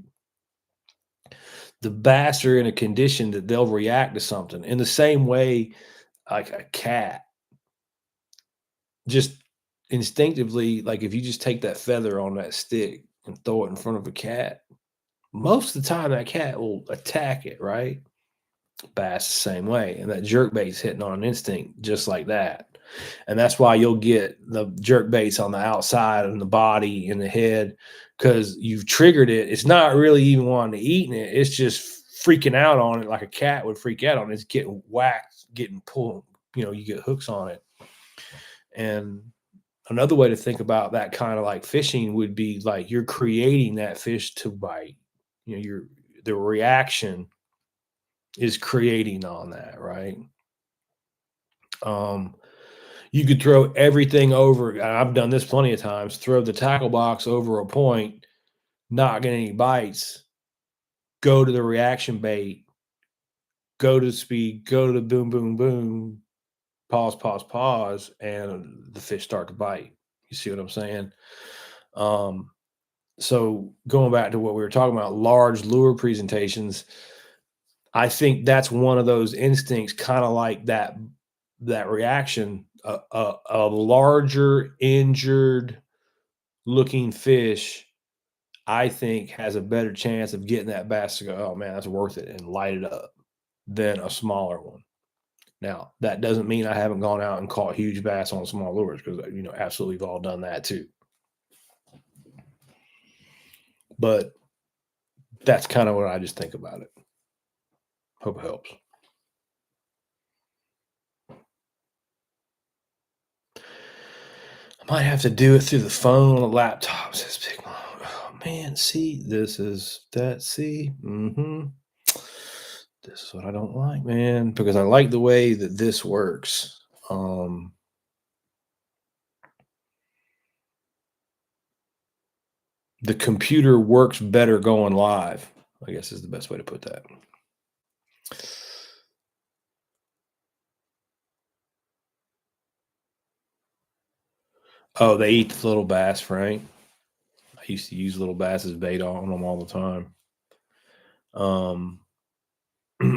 The bass are in a condition that they'll react to something in the same way like a cat. Just instinctively, like if you just take that feather on that stick and throw it in front of a cat, most of the time that cat will attack it, right? Bass the same way. And that jerk bait's hitting on an instinct just like that. And that's why you'll get the jerk baits on the outside and the body and the head because you've triggered it. It's not really even wanting to eat it. It's just freaking out on it like a cat would freak out on it. It's getting whacked, getting pulled. You get hooks on it. And another way to think about that kind of like fishing would be like you're creating that fish to bite. The reaction is creating on that, right? You could throw everything over. And I've done this plenty of times. Throw the tackle box over a point, not get any bites. Go to the reaction bait. Go to speed. Go to the boom, boom, boom. Pause, pause, pause, and the fish start to bite. You see what I'm saying? So going back to what we were talking about, large lure presentations, I think that's one of those instincts, kind of like that reaction. A larger injured looking fish, I think, has a better chance of getting that bass to go, oh man, that's worth it, and light it up than a smaller one. Now, that doesn't mean I haven't gone out and caught huge bass on small lures because, absolutely we've all done that too. But that's kind of what I just think about it. Hope it helps. I might have to do it through the phone on the laptop, says Big Mom. Oh, man, see, this is that. See, this is what I don't like, man, because I like the way that this works. The computer works better going live, I guess is the best way to put that. Oh, they eat the little bass, Frank. I used to use little bass as bait on them all the time.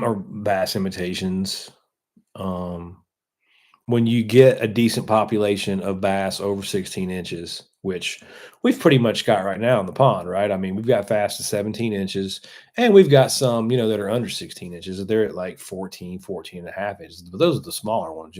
Or bass imitations. When you get a decent population of bass over 16 inches, which we've pretty much got right now in the pond, right? I mean, we've got fast to 17 inches, and we've got some, that are under 16 inches. They're at like 14 and a half inches, but those are the smaller ones,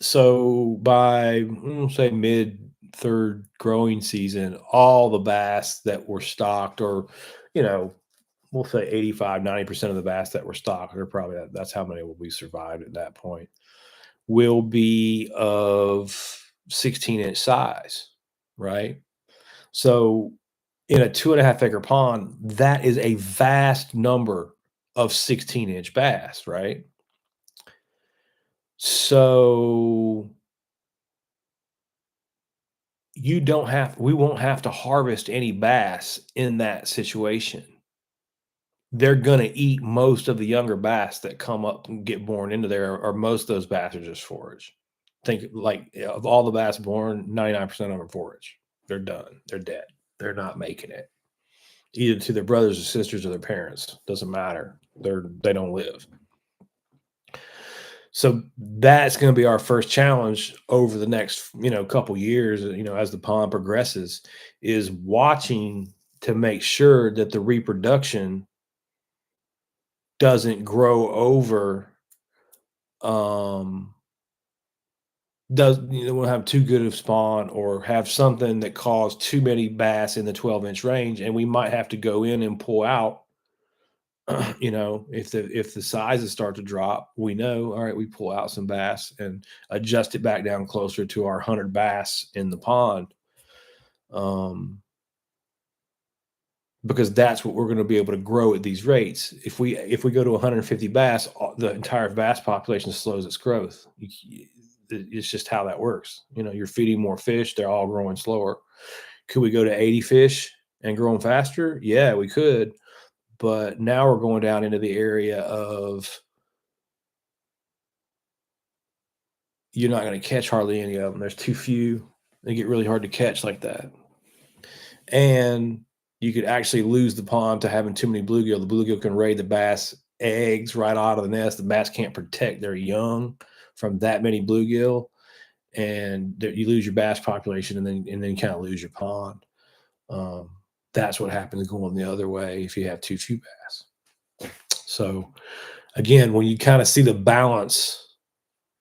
So by say mid third growing season, all the bass that were stocked, or we'll say 85, 90% of the bass that were stocked, or probably that's how many will be survived at that point, will be of 16-inch size, right? So in a 2.5 acre pond, that is a vast number of 16-inch bass, right? So we won't have to harvest any bass in that situation. They're going to eat most of the younger bass that come up and get born into there, or most of those bass are just forage. Think like of all the bass born, 99% of them are forage. They're done. They're dead. They're not making it either to their brothers or sisters or their parents. Doesn't matter. They don't live. So that's going to be our first challenge over the next, couple years, as the pond progresses, is watching to make sure that the reproduction doesn't grow over, won't have too good of spawn or have something that caused too many bass in the 12-inch range. And we might have to go in and pull out, if the sizes start to drop, we know, all right, we pull out some bass and adjust it back down closer to our 100 bass in the pond. Because that's what we're going to be able to grow at these rates. If we go to 150 bass, the entire bass population slows its growth. it's just how that works. You're feeding more fish; they're all growing slower. Could we go to 80 fish and grow them faster? Yeah, we could. But now we're going down into the area of you're not going to catch hardly any of them. There's too few. They get really hard to catch like that. And you could actually lose the pond to having too many bluegill. The bluegill can raid the bass eggs right out of the nest. The bass can't protect their young from that many bluegill, and you lose your bass population, and then you kind of lose your pond. That's what happens going the other way if you have too few bass. So again, when you kind of see the balance,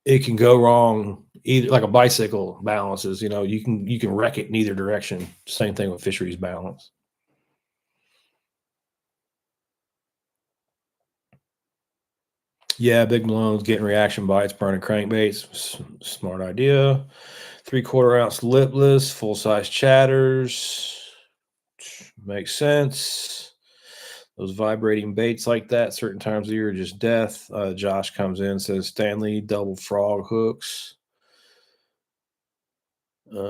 it can go wrong either, like a bicycle balances. You can wreck it in either direction. Same thing with fisheries balance. Yeah, Big Malone's getting reaction bites, burning crankbaits. Smart idea. 3/4 ounce lipless, full size chatters. Makes sense. Those vibrating baits like that, certain times of the year, are just death. Josh comes in, says Stanley double frog hooks. All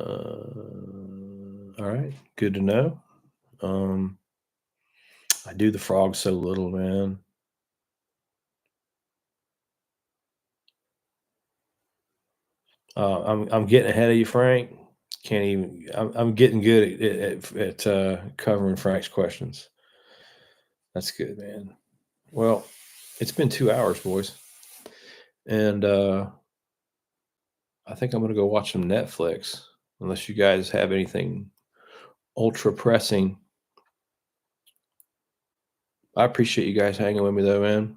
right, good to know. I do the frog so little, man. I'm getting ahead of you, Frank. Can't even. I'm getting good at covering Frank's questions. That's good, man. Well, it's been 2 hours, boys, and I think I'm gonna go watch some Netflix. Unless you guys have anything ultra pressing. I appreciate you guys hanging with me, though, man.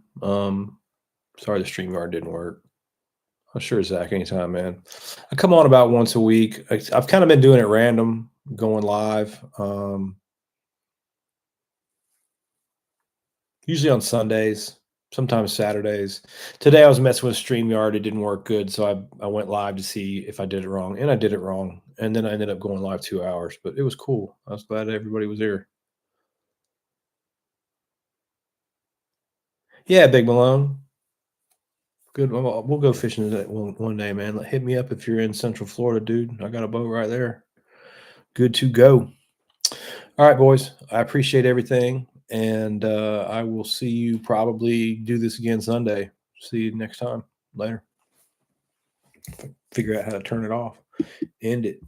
Sorry the StreamYard didn't work. I'm sure, Zach, anytime, man. I come on about once a week. I've kind of been doing it random, going live. Usually on Sundays, sometimes Saturdays. Today I was messing with StreamYard. It didn't work good, so I went live to see if I did it wrong, and I did it wrong. And then I ended up going live 2 hours, but it was cool. I was glad everybody was there. Yeah, Big Malone. Good. We'll go fishing that one day, man. Hit me up if you're in Central Florida, dude. I got a boat right there. Good to go. All right, boys. I appreciate everything, and I will see you probably do this again Sunday. See you next time. Later. Figure out how to turn it off. End it.